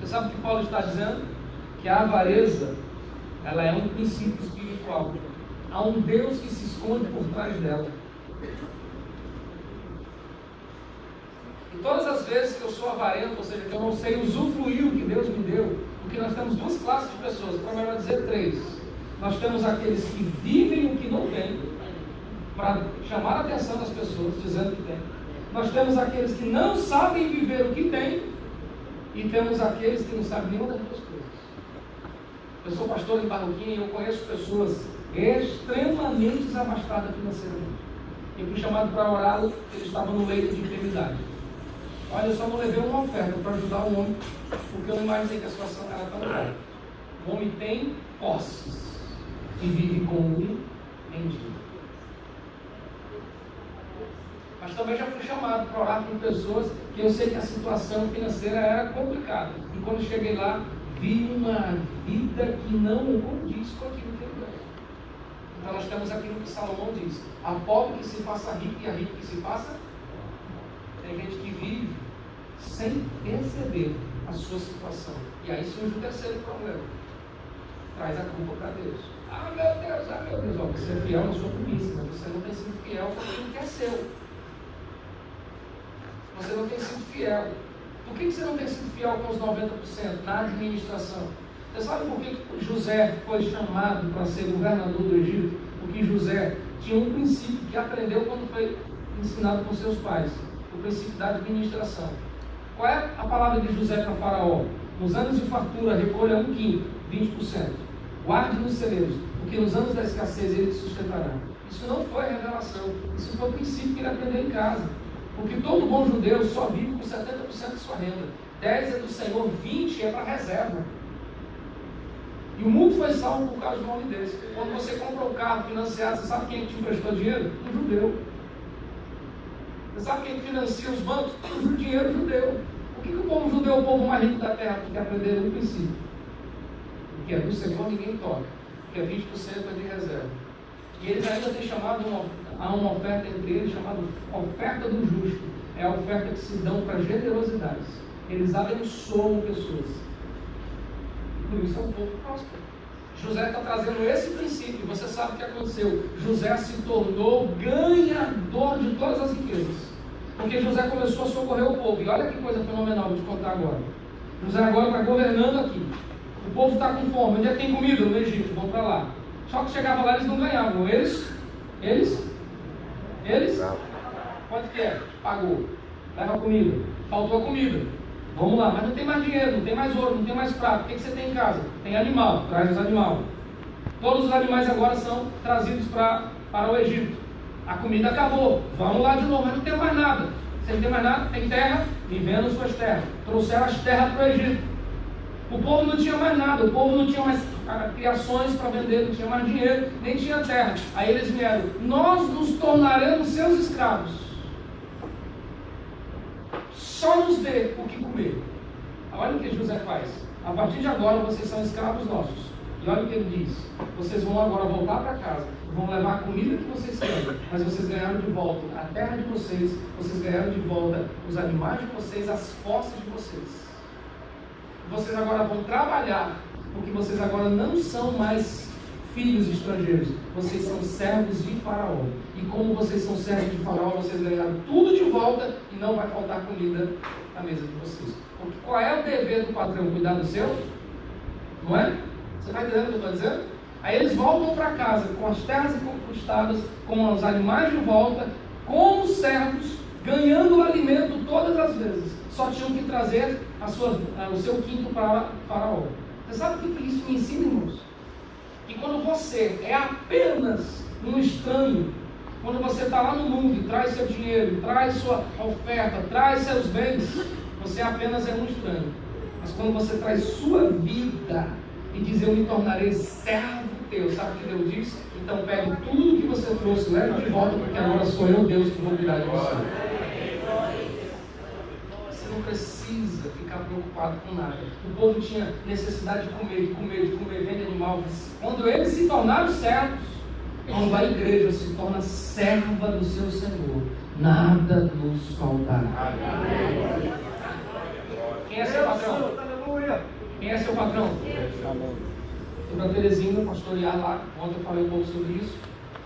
Você sabe o que Paulo está dizendo? Que a avareza, ela é um princípio espiritual. Há um Deus que se esconde por trás dela. E todas as vezes que eu sou avarento, ou seja, que eu não sei usufruir o que Deus me deu, porque nós temos 2 classes de pessoas. A primeira vai dizer 3. Nós temos aqueles que vivem o que não têm, para chamar a atenção das pessoas, dizendo que tem. Nós temos aqueles que não sabem viver o que têm, e temos aqueles que não sabem nenhuma das duas coisas. Eu sou pastor em Barroquinha e eu conheço pessoas extremamente desabastadas financeiramente. Eu fui chamado para orar, ele estava no leito de enfermidade. Olha, eu só não levei uma oferta para ajudar o homem, porque eu não imaginei que a situação era tão grave. O homem tem posses e vive com um mendigo. Mas também já fui chamado para orar por pessoas que eu sei que a situação financeira era complicada. E quando cheguei lá, vi uma vida que não condiz com aquilo que eu ganho. Então nós temos aquilo que Salomão diz: a pobre que se faça rico e a rico que se faça. Tem gente que vive sem perceber a sua situação. E aí surge o terceiro problema. Traz a culpa para Deus. Ah, meu Deus, ó, você é fiel na sua premissa, mas você não tem sido fiel com aquilo que é seu. Você não tem sido fiel. Por que você não tem sido fiel com os 90% na administração? Você sabe por que José foi chamado para ser governador do Egito? Porque José tinha um princípio que aprendeu quando foi ensinado por seus pais. O princípio da administração. Qual é a palavra de José para Faraó? Nos anos de fartura, recolha 1/5, 20%. Guarde nos celeiros, porque nos anos da escassez ele te sustentará. Isso não foi revelação, isso foi o princípio que ele aprendeu em casa. Porque todo bom judeu só vive com 70% de sua renda. 10% é do Senhor, 20% é para reserva. E o mundo foi salvo por causa de uma desse. Quando você compra um carro financiado, você sabe quem te emprestou dinheiro? Um judeu. Você sabe quem financia os bancos? O dinheiro judeu. Por que o povo judeu é o povo mais rico da terra? Porque aprenderam um princípio. O que é do Senhor ninguém toca. O que é 20% é de reserva. E eles ainda têm chamado há uma oferta entre eles chamada oferta do justo. É a oferta que se dão para generosidades. Eles abençoam pessoas. Por isso é um povo próspero. José está trazendo esse princípio. Você sabe o que aconteceu. José se tornou ganhador de todas as riquezas. Porque José começou a socorrer o povo. E olha que coisa fenomenal, vou te contar agora. José agora está governando aqui. O povo está com fome. Onde é que tem comida? No Egito. Vão para lá. Só que chegava lá, eles não ganhavam. Eles? Quanto que é? Pagou. Leva a comida. Faltou a comida. Vamos lá, mas não tem mais dinheiro, não tem mais ouro, não tem mais prato. O que você tem em casa? Tem animal, traz os animais. Todos os animais agora são trazidos para o Egito. A comida acabou. Vamos lá de novo, mas não tem mais nada. Você não tem mais nada? Tem terra? Vivendo suas terras. Trouxeram as terras para o Egito. O povo não tinha mais nada, o povo não tinha mais criações para vender, não tinha mais dinheiro, nem tinha terra. Aí eles vieram: nós nos tornaremos seus escravos. Só nos dê o que comer. Olha o que José faz. A partir de agora vocês são escravos nossos. E olha o que ele diz: vocês vão agora voltar para casa, vão levar a comida que vocês querem, mas vocês ganharam de volta a terra de vocês, vocês ganharam de volta os animais de vocês, as posses de vocês. Vocês agora vão trabalhar, porque vocês agora não são mais filhos estrangeiros, vocês são servos de Faraó. E como vocês são servos de Faraó, vocês ganharam tudo de volta e não vai faltar comida na mesa de vocês. Porque qual é o dever do patrão? Cuidar do seu? Não é? Você está entendendo o que eu estou dizendo? Aí eles voltam para casa com as terras conquistadas, com os animais de volta, como servos, ganhando o alimento todas as vezes. Só tinham que trazer o seu quinto para Faraó. Você sabe o que isso me ensina, irmãos? Que quando você é apenas um estranho, quando você está lá no mundo e traz seu dinheiro, traz sua oferta, traz seus bens, você apenas é um estranho. Mas quando você traz sua vida e diz: eu me tornarei servo teu, sabe o que Deus diz? Então pegue tudo que você trouxe, leve de volta, porque agora sou eu, Deus, que vou cuidar de você. Você não precisa ficar preocupado com nada. O povo tinha necessidade de comer, vende animal. Quando eles se tornaram servos, quando a igreja se torna serva do seu Senhor, nada nos faltará. Quem é seu patrão? Quem é seu patrão? Fui para Teresina pastorear lá. Ontem eu falei um pouco sobre isso.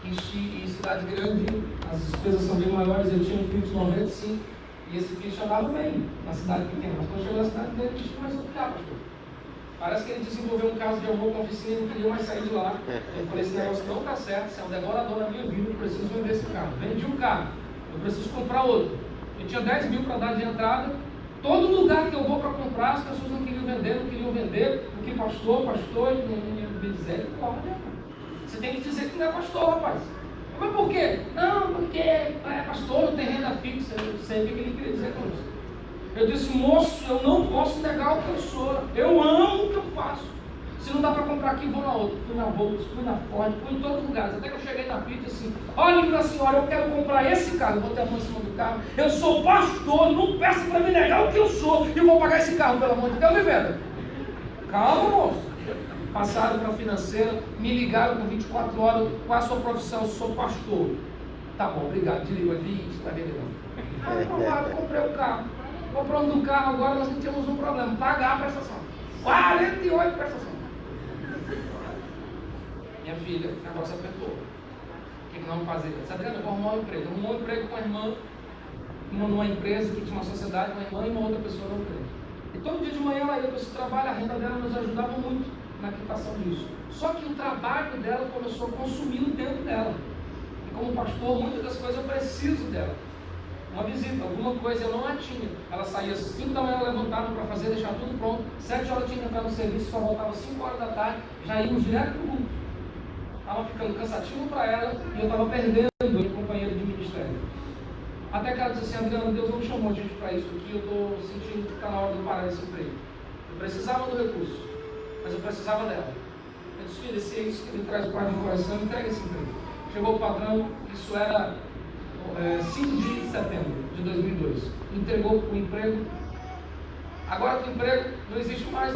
E cidade grande, as despesas são bem maiores. Eu tinha um filho de 95 e esse filho chamava bem na cidade pequena. Mas quando chegou na cidade grande, a gente começou a ficar, pastor. Parece que ele desenvolveu um caso de horror com a oficina e não queria mais sair de lá. Eu falei, esse negócio não está certo, você é um devorador na minha vida, eu preciso vender esse carro. Vendi um carro, eu preciso comprar outro. Eu tinha 10 mil para dar de entrada. Todo lugar que eu vou para comprar, as pessoas não queriam vender, porque pastor, misericórdia. Você tem que dizer que não é pastor, rapaz. Mas por quê? Não, porque é pastor, não tem renda fixa. Eu sei o que ele queria dizer com isso. Eu disse, moço, eu não posso negar o que eu sou. Eu amo o que eu faço. Se não dá para comprar aqui, vou na outra. Fui na Volks, fui na Ford, fui em todos os lugares. Até que eu cheguei na Fiat assim, olha para a senhora, eu quero comprar esse carro. Eu botei a mão em cima do carro. Eu sou pastor, não peço para me negar o que eu sou. E vou pagar esse carro, pelo amor de Deus, me venda. Calma, moço. Passaram para a financeira, me ligaram com 24 horas, qual a sua profissão? Eu sou pastor. Tá bom, obrigado, desligou aqui, está vendendo. Comprei o carro. Compramos um carro, agora nós tínhamos um problema, pagar a prestação. 48 prestações. Minha filha, o negócio apertou. O que nós vamos fazer? Sabrina, eu vou arrumar um emprego. Eu arrumei um emprego com uma irmã, numa empresa que tinha uma sociedade, uma irmã e uma outra pessoa na empresa. E todo dia de manhã ela ia para esse trabalho, a renda dela nos ajudava muito na quitação disso. Só que o trabalho dela começou a consumir o tempo dela. E como pastor, muitas das coisas eu preciso dela. Uma visita, alguma coisa eu não a tinha. Ela saía às 5 da manhã, levantava para fazer, deixar tudo pronto. 7 horas tinha que entrar no serviço, só voltava às 5 horas da tarde, já íamos direto para o culto. Estava ficando cansativo para ela e eu estava perdendo o meu companheiro de ministério. Até que ela disse assim, Adriana, Deus não me chamou a gente para isso aqui, eu estou sentindo que está na hora de parar esse emprego. Eu precisava do recurso, mas eu precisava dela. Eu disse, filha, se é isso que me traz o pai no coração, entrega esse emprego. Chegou o patrão, isso era 5 de setembro de 2002. Entregou o emprego. Agora que o emprego não existe mais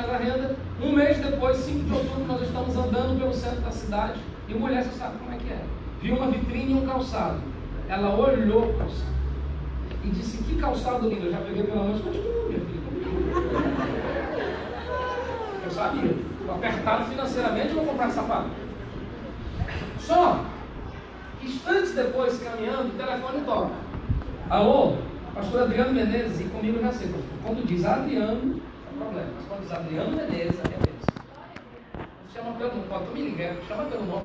a renda. Um mês depois, 5 de outubro, nós estamos andando pelo centro da cidade. E a mulher, você sabe como é que é? Viu uma vitrine e um calçado. Ela olhou o calçado e disse, que calçado lindo. Eu já peguei pela mão e continua, minha filha. Eu sabia. Estou apertado financeiramente, vou comprar sapato. Só instantes depois, caminhando, o telefone toca. Alô, pastor Adriano Menezes, e comigo já sei, pastor. Quando diz Adriano, é problema. Mas quando diz Adriano Menezes, é Menezes. Chama pelo nome, pode me ligar, chama pelo nome.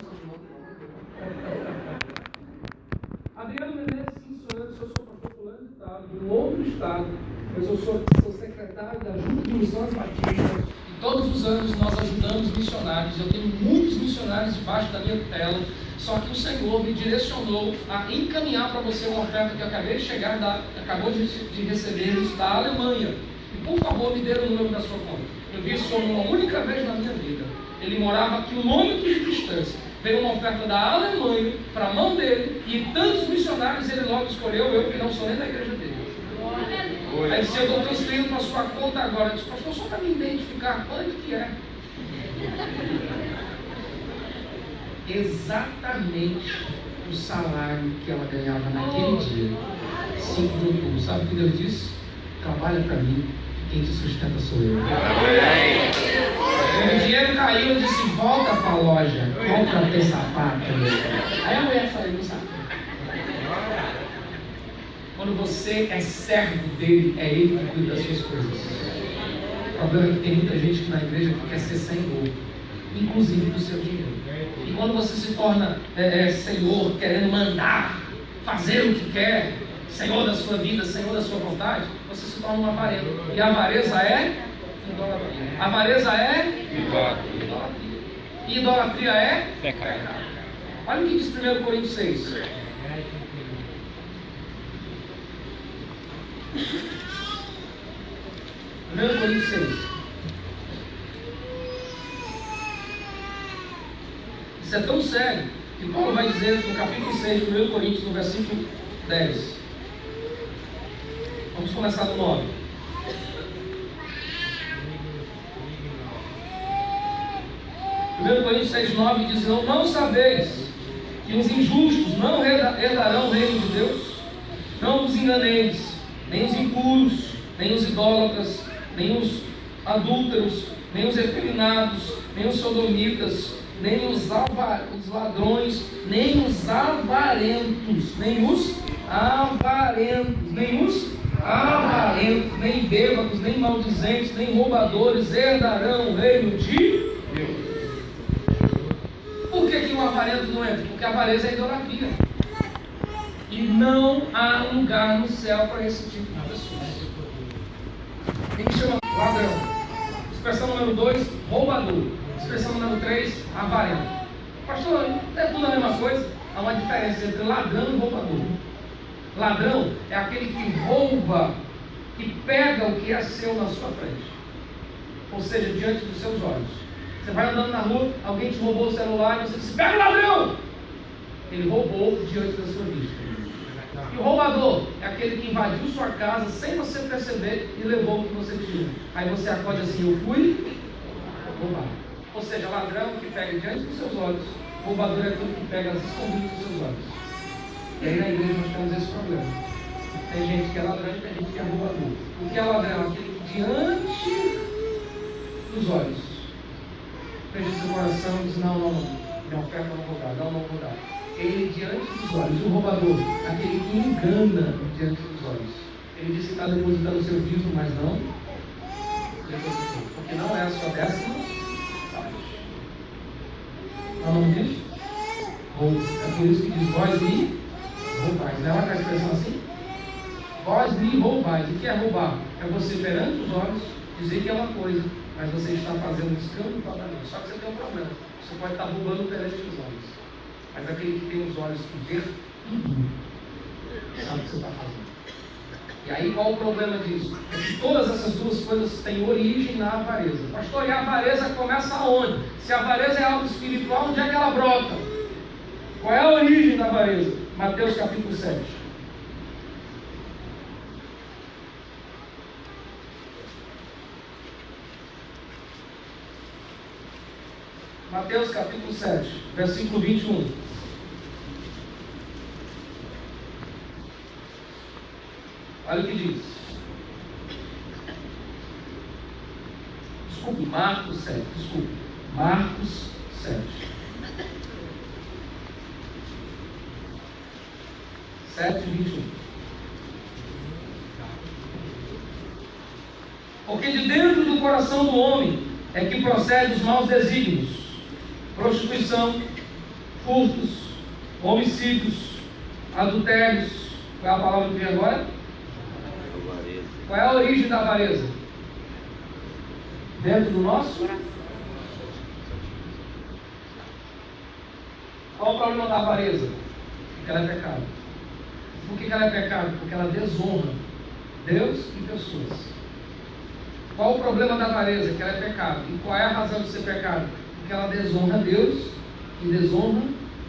Adriano Menezes, sim, senhor, eu sou pastor fulano de tal, de um outro estado. Mas eu sou secretário da Junta de Missões Batistas. E todos os anos nós ajudamos missionários. Eu tenho muitos missionários debaixo da minha tela. Só que o Senhor me direcionou a encaminhar para você uma oferta que eu acabei de chegar, acabou de receber isso da Alemanha. E por favor, me dê o número da sua conta. Eu vi isso uma única vez na minha vida. Ele morava aqui 1 quilômetro de distância. Veio uma oferta da Alemanha para a mão dele e tantos missionários ele logo escolheu, eu que não sou nem da igreja dele. Aí disse, eu estou transferindo para a sua conta agora. Eu disse, pastor, só para me identificar quanto que é. Exatamente o salário que ela ganhava naquele dia, 5 de outubro. Sabe o que Deus disse? Trabalha para mim, quem te sustenta sou eu. Quando o dinheiro caiu, eu disse, volta para a loja, compra teu sapato. Aí a mulher saiu do sapato. Quando você é servo dele, é ele que cuida das suas coisas. O problema é que tem muita gente na igreja que quer ser senhor, inclusive do seu dinheiro. E quando você se torna senhor, querendo mandar, fazer o que quer, senhor da sua vida, senhor da sua vontade, você se torna um avarento. E a avareza é idolatria. A avareza é idolatria. E idolatria é pecado. Olha o que diz 1 Coríntios 6. 1 Coríntios 6. Isso é tão sério que Paulo vai dizer no capítulo 6 de 1 Coríntios, no versículo 10. Vamos começar do 9. Coríntios 6,9 diz, não sabeis que os injustos não herdarão o reino de Deus? Não vos enganeis, nem os impuros, nem os idólatras, nem os adúlteros, nem os efeminados, nem os sodomitas, nem os ladrões, nem os avarentos, nem os avarentos, nem bêbados, nem maldizentes, nem roubadores herdarão o reino de Deus. Por que o avarento não entra? Porque a avareza é idolatria. E não há lugar no céu para esse tipo de pessoas. Quem chama ladrão? Expressão número 2, roubador. Expressão número 3, avarento. Pastor, é tudo a mesma coisa? Há uma diferença entre ladrão e roubador. Ladrão é aquele que rouba, que pega o que é seu na sua frente. Ou seja, diante dos seus olhos. Você vai andando na rua, alguém te roubou o celular e você diz, pega o ladrão! Ele roubou diante da sua vista. E o roubador é aquele que invadiu sua casa sem você perceber e levou o que você tinha. Aí você acode assim, eu fui roubar. Ou seja, ladrão que pega diante dos seus olhos, roubador é aquele que pega as escondidas dos seus olhos. E aí na igreja nós temos esse problema. Tem gente que é ladrão e tem gente que é roubador. O que é ladrão? Aquele que diante dos olhos fecha seu coração e diz, não, minha oferta não vou dar, não vou dar. Ele diante dos olhos, o roubador, aquele que engana diante dos olhos. Ele diz que está depositando o seu dízimo, mas não depositou, porque não é a sua 10ª parte. Qual é o nome disso? Roubo. É por isso que diz, vós me roubais. Não é uma expressão assim? Vós me roubais. O que é roubar? É você perante os olhos dizer que é uma coisa, mas você está fazendo um escândalo totalmente. Só que você tem um problema. Você pode estar roubando perante os olhos. Mas aquele que tem os olhos que vê tudo, sabe o que você está fazendo. E aí qual o problema disso? É que todas essas duas coisas têm origem na avareza. Pastor, e a avareza começa aonde? Se a avareza é algo espiritual, onde é que ela brota? Qual é a origem da avareza? Mateus capítulo 7. Mateus capítulo 7, versículo 21. Olha o que diz. Desculpe, Marcos 7. Desculpe, Marcos 7. 7:21. Porque de dentro do coração do homem é que procedem os maus desígnios, prostituição, furtos, homicídios, adultérios. Qual é a palavra que vem agora? Qual é a origem da avareza? Dentro do nosso? Qual o problema da avareza? Porque ela é pecado. Por que ela é pecado? Porque ela desonra Deus e pessoas. Qual o problema da avareza? Que ela é pecado. E qual é a razão de ser pecado? Porque ela desonra Deus e desonra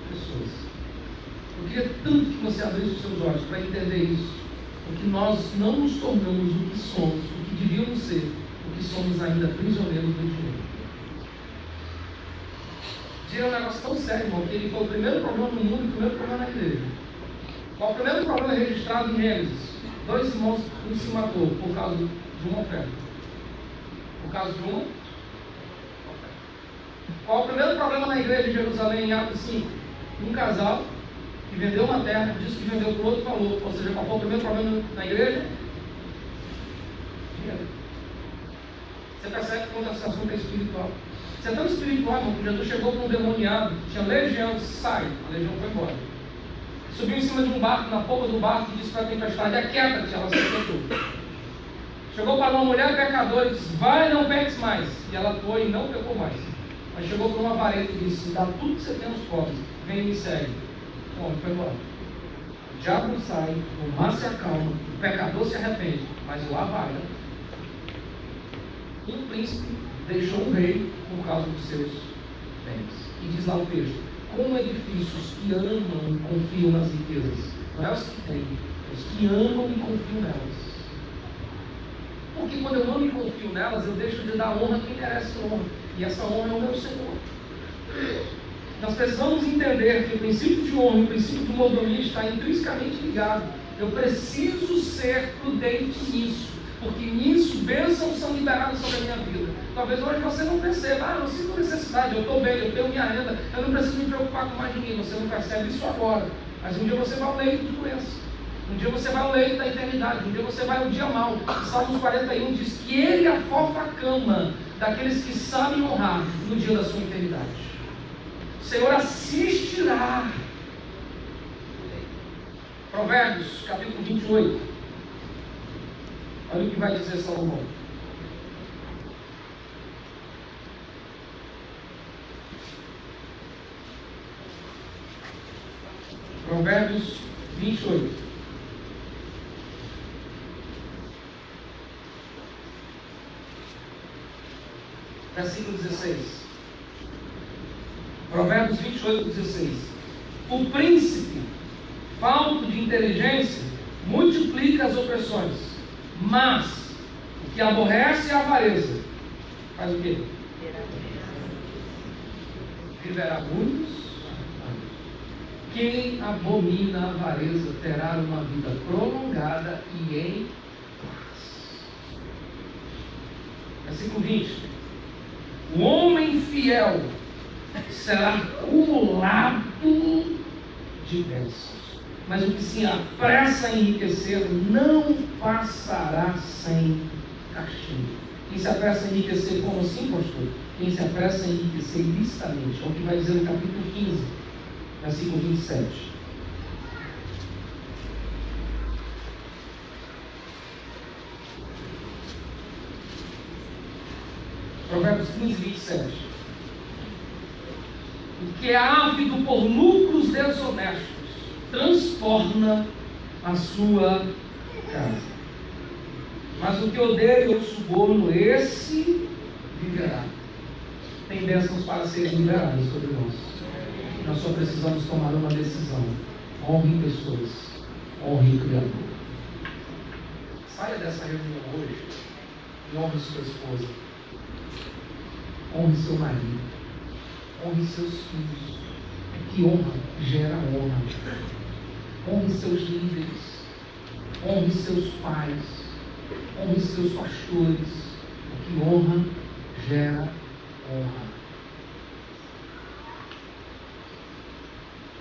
pessoas. Eu queria tanto que você abrisse os seus olhos para entender isso. Porque nós não nos tornamos o que somos, o que devíamos ser, porque somos ainda prisioneiros do dinheiro. Dinheiro é um negócio tão sério, irmão, que ele foi o primeiro problema no mundo e o primeiro problema na igreja. Qual o primeiro problema registrado em Gênesis? 2 irmãos, um se matou por causa de uma oferta. Por causa de uma oferta. Qual o primeiro problema na igreja de Jerusalém, em Atos 5? Um casal que vendeu uma terra, disse que vendeu por outro valor. Ou seja, qual foi o primeiro problema na igreja? Dinheiro. Você percebe quando esse assunto é espiritual. Você é tão espiritual, irmão, que Jesus chegou com um demoniado, tinha legião, disse, sai, a legião foi embora. Subiu em cima de um barco, na polpa do barco, e disse para a tempestade, aquieta-te, ela se aquietou. Chegou para uma mulher pecadora e disse, vai, não peques mais. E ela foi e não pecou mais. Mas chegou para uma vareta e disse, dá tudo que você tem aos pobres, vem e me segue. O homem foi embora. O diabo sai, o mar se acalma, o pecador se arrepende, mas o avara. Um príncipe deixou um rei por causa dos seus bens. E diz lá o texto, como edifícios que amam e confiam nas riquezas. Não é os que têm, é os que amam e confiam nelas. Porque quando eu amo e confio nelas, eu deixo de dar honra a quem merece honra. E essa honra é o meu Senhor. Nós precisamos entender que o princípio de honra e o princípio de mordomia está intrinsecamente ligado. Eu preciso ser prudente nisso, porque nisso bênçãos são liberadas sobre a minha vida. Talvez hoje você não perceba, eu não sinto necessidade, eu estou bem, eu tenho minha renda, eu não preciso me preocupar com mais ninguém. Você não percebe isso agora, mas um dia você vai ao leito de doença. Um dia você vai ao leito da enfermidade, um dia você vai ao dia mau. Salmos 41 diz que Ele afofa a cama daqueles que sabem honrar no dia da sua enfermidade. O Senhor assistirá. Provérbios, capítulo 28. Olha o que vai dizer Salomão. Provérbios 28. Versículo 16. Provérbios 28, 16. O príncipe, falto de inteligência, multiplica as opressões, mas o que aborrece a avareza faz o quê? Viverá muitos anos. Quem abomina a avareza terá uma vida prolongada e em paz. Versículo 20. O homem fiel será acumulado de bênçãos, mas o que se apressa a enriquecer não passará sem castigo. Quem se apressa a enriquecer, como assim, pastor? Quem se apressa a enriquecer ilicitamente. É o que vai dizer no capítulo 15, versículo 27. Provérbios 15, 27. O que é ávido por lucros desonestos transtorna a sua casa, mas o que odeia o suborno, esse viverá. Tem bênçãos para serem liberadas sobre nós. Nós só precisamos tomar uma decisão. Honre pessoas, honre o Criador. Saia dessa reunião hoje e honre sua esposa. Honre seu marido, honre seus filhos, que honra gera honra. Honre seus líderes, honre seus pais, honre seus pastores, que honra gera honra.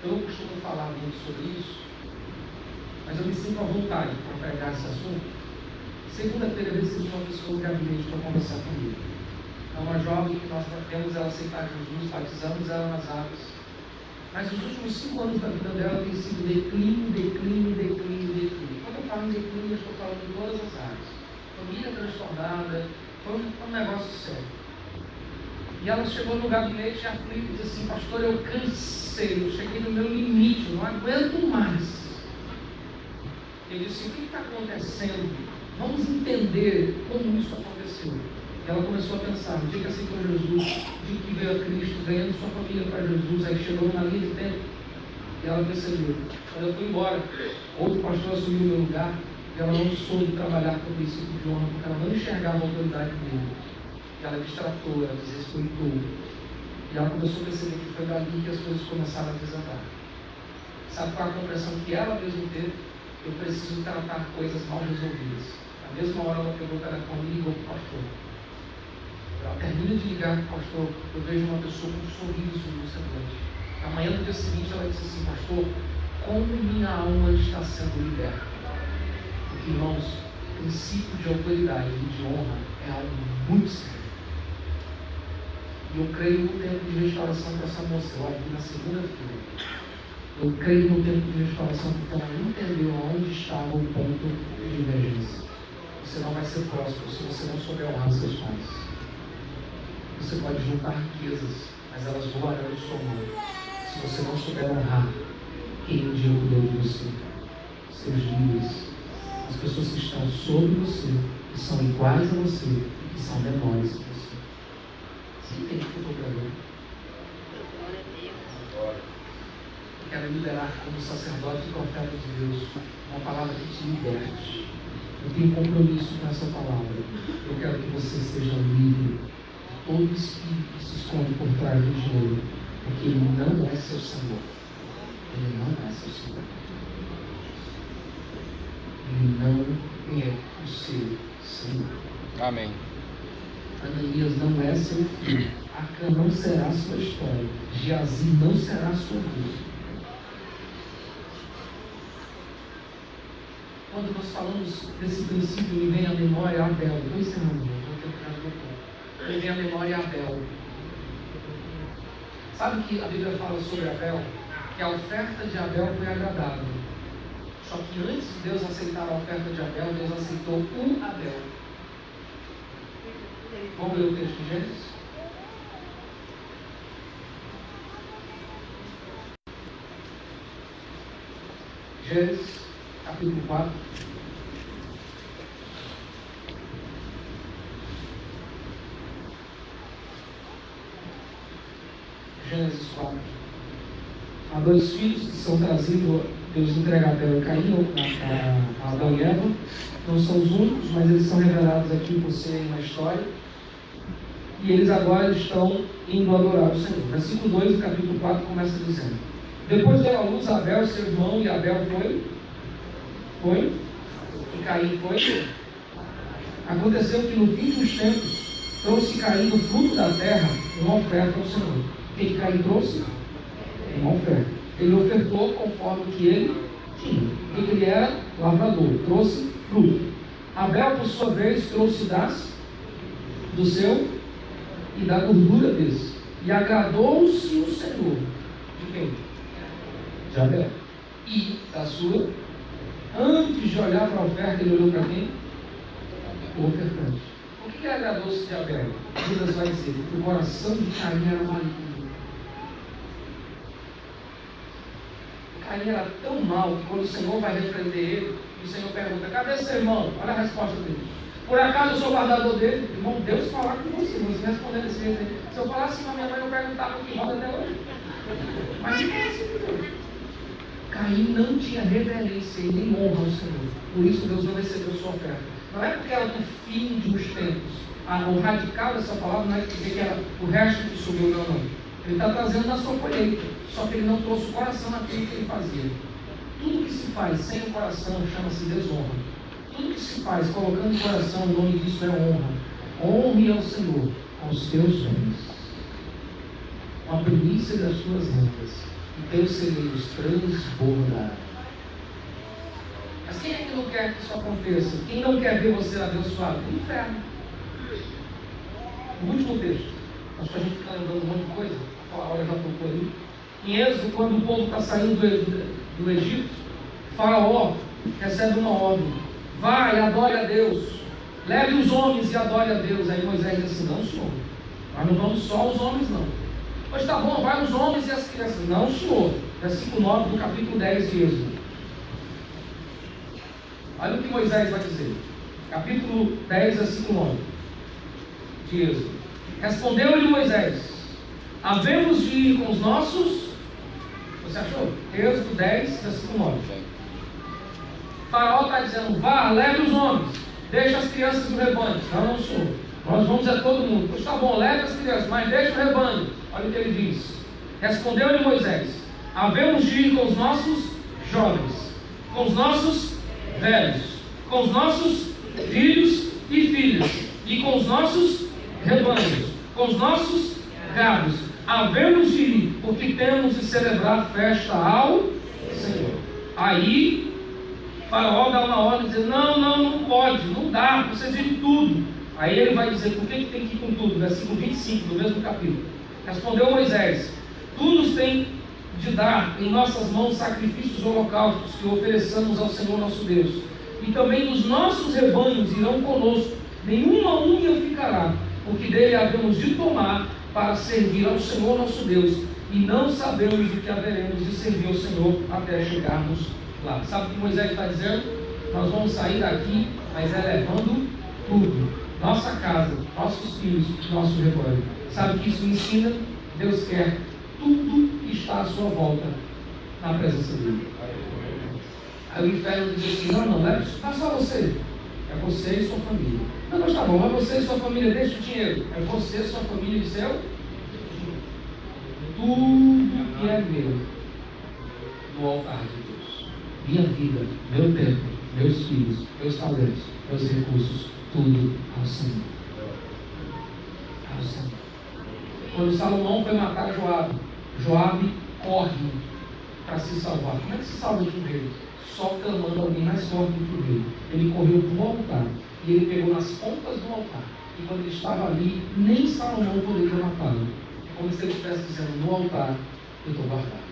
Eu não costumo falar muito sobre isso, mas eu me sinto à vontade para pregar esse assunto. Segunda-feira eu recebi uma pessoa do gabinete para conversar comigo. É uma jovem que nós temos ela aceitar Jesus, batizamos ela nas águas. Mas os últimos 5 anos da vida dela tem sido declínio. Quando eu falo em declínio, eu estou falando em todas as áreas. Família transtornada, foi um negócio sério. E ela chegou no gabinete aflita e disse assim: pastor, eu cansei, eu cheguei no meu limite, não aguento mais. Eu disse: o que está acontecendo? Vamos entender como isso aconteceu. Ela começou a pensar: o dia que aceitou Jesus, o dia que veio a Cristo, ganhando sua família para Jesus, aí chegou na linha de tempo, e ela percebeu. Quando eu fui embora, outro pastor assumiu o meu lugar, e ela não soube trabalhar com o princípio de honra, porque ela não enxergava a autoridade dele. E ela destratou, ela desrespeitou. E ela começou a perceber que foi dali que as coisas começaram a desandar. Sabe qual a compreensão que ela mesma teve? Eu preciso tratar coisas mal resolvidas. Na mesma hora ela pegou o telefone e ligou para o pastor. Ela termina de ligar para o pastor, eu vejo uma pessoa com um sorriso no semblante. Amanhã, no dia seguinte, ela disse assim: pastor, como minha alma está sendo liberta. Porque, irmãos, o princípio de autoridade e de honra é algo muito sério. E eu creio no tempo de restauração para essa moça. Eu a vi na segunda-feira. Eu creio no tempo de restauração porque ela não entendeu onde estava o ponto de emergência. Você não vai ser próspero se você não souber honrar seus pais. Você pode juntar riquezas, mas elas voarão de sua mão se você não souber honrar quem um dia cuidou de você. Seus líderes, as pessoas que estão sobre você, que são iguais a você e que são menores que você. Você entende o que eu estou pregando? Eu quero liberar como sacerdote e profeta de Deus uma palavra que te liberte. Eu tenho compromisso com essa palavra. Eu quero que você seja livre. Todo espírito que se esconde por trás do dinheiro, porque ele não é seu Senhor. Ele não é seu Senhor. Ele não é o seu Senhor. Amém. Ananias não é seu filho. Acã não será sua história. Geazi não será sua vida. quando nós falamos desse princípio, me vem à memória Abel. Dois segundos, me vem à memória Abel. Sabe que a Bíblia fala sobre Abel? Que a oferta de Abel foi agradável. Só que antes de Deus aceitar a oferta de Abel, Deus aceitou o Abel. Vamos ler o texto de Gênesis? Gênesis, capítulo 4. Gênesis 4. Há dois filhos que são trazidos, Deus entrega Abel e Caim, a Adão e Eva. Não são os únicos, mas eles são revelados aqui por serem uma história. E eles agora estão indo adorar o Senhor. Versículo 2 do capítulo 4 começa dizendo: depois deu à luz Abel, seu irmão, e Abel foi, e Caim foi. Aconteceu que no fim dos tempos trouxe Caim do fruto da terra uma oferta ao Senhor. O que Caim trouxe? Uma oferta. Ele ofertou conforme o que ele tinha. Porque ele era lavrador, trouxe fruto. Abel, por sua vez, trouxe do seu e da gordura desse. E agradou-se o Senhor. De quem? De Abel. E da sua. Antes de olhar para a oferta, ele olhou para quem? O ofertante. Por que agradou-se de Abel? Judas vai dizer que o coração de Caim era maligno. Caim era tão mal que quando o Senhor vai repreender ele, o Senhor pergunta: cadê seu irmão? Olha a resposta dele: por acaso eu sou guardador dele? Irmão, Deus falar com você, você responder desse jeito aí. Se eu falasse com a minha mãe, eu perguntava o que roda até hoje. Mas não é assim, Deus. Caim não tinha reverência e nem honra ao Senhor. Por isso Deus não recebeu sua oferta. Não é porque era do fim dos tempos. O radical dessa palavra não é dizer que era o resto que subiu, não. Ele está trazendo na sua colheita. Só que ele não trouxe o coração naquilo que ele fazia. Tudo que se faz sem o coração chama-se desonra. Tudo que se faz colocando o coração, o nome disso é honra. Honre ao Senhor com os teus bens, com a primícia das tuas rendas, e teus celeiros transbordarão. Mas quem é que não quer que isso aconteça? Quem não quer ver você abençoado? O inferno. O último texto. Acho que a gente está lembrando um monte de coisa. A hora já tocou ali. Em Êxodo, quando o povo está saindo do Egito, Faraó recebe uma ordem: vai, adore a Deus, leve os homens e adore a Deus. Aí Moisés disse: não, senhor, nós não vamos só os homens, não. Pois está bom, vai os homens e as crianças. Não, senhor. Versículo 9 do capítulo 10 de Êxodo. Olha o que Moisés vai dizer. Capítulo 10, versículo 9 de Êxodo. Respondeu-lhe Moisés: havemos de ir com os nossos. Você achou? Êxodo 10, versículo 9. Faraó está dizendo: vá, leve os homens, deixa as crianças no rebanho. Não, senhor, nós vamos a todo mundo. Pois está bom, leve as crianças, mas deixa o rebanho. Olha o que ele diz. Respondeu-lhe Moisés: havemos de ir com os nossos jovens, com os nossos velhos, com os nossos filhos e filhas, e com os nossos rebanhos, com os nossos gados. Havemos de ir, porque temos de celebrar festa ao Senhor. Aí Faraó dá uma ordem dizendo: não pode, não dá, vocês viram tudo. Aí ele vai dizer por que tem que ir com tudo. Versículo 25 do mesmo capítulo. Respondeu Moisés: tu nos tem de dar em nossas mãos sacrifícios holocaustos que ofereçamos ao Senhor nosso Deus, e também os nossos rebanhos irão conosco, nenhuma unha ficará, porque dele havemos de tomar para servir ao Senhor nosso Deus, e não sabemos o que haveremos de servir ao Senhor até chegarmos lá. Sabe o que Moisés está dizendo? Nós vamos sair daqui, mas é levando tudo, nossa casa, nossos filhos, nosso rebanho. Sabe o que isso ensina? Deus quer tudo que está à sua volta na presença dele. Aí o inferno diz assim: não, não é só você, é você e sua família. Não, mas tá bom, mas você e sua família, deixa o dinheiro. É você, sua família e seu. Tudo que é meu no altar de Deus. Minha vida, meu tempo, meus filhos, meus talentos, meus recursos, tudo ao Senhor. Ao Senhor. Quando Salomão foi matar Joabe corre para se salvar. Como é que se salva de um rei? Só clamando alguém mais forte do que o rei. Ele correu para o altar e ele pegou nas pontas do altar. E quando ele estava ali, nem Salomão poderia matá-lo. É como se ele estivesse dizendo: no altar eu estou guardado.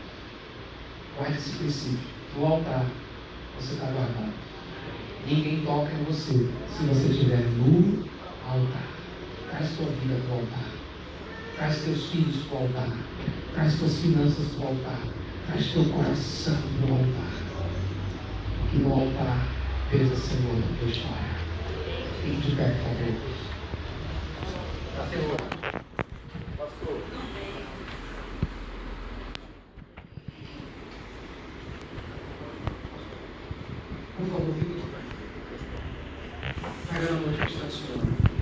Guarde esse princípio. No altar você está guardado. Ninguém toca em você se você estiver no altar. Traz sua vida para o altar. Traz teus filhos para o altar. Traz tuas finanças para o altar. Traz teu coração para o altar. Porque no altar, veja, Senhor, a tua história. Fique de pé, por favor. Pastor. Por favor, fique de pé. Pai, na noite que está te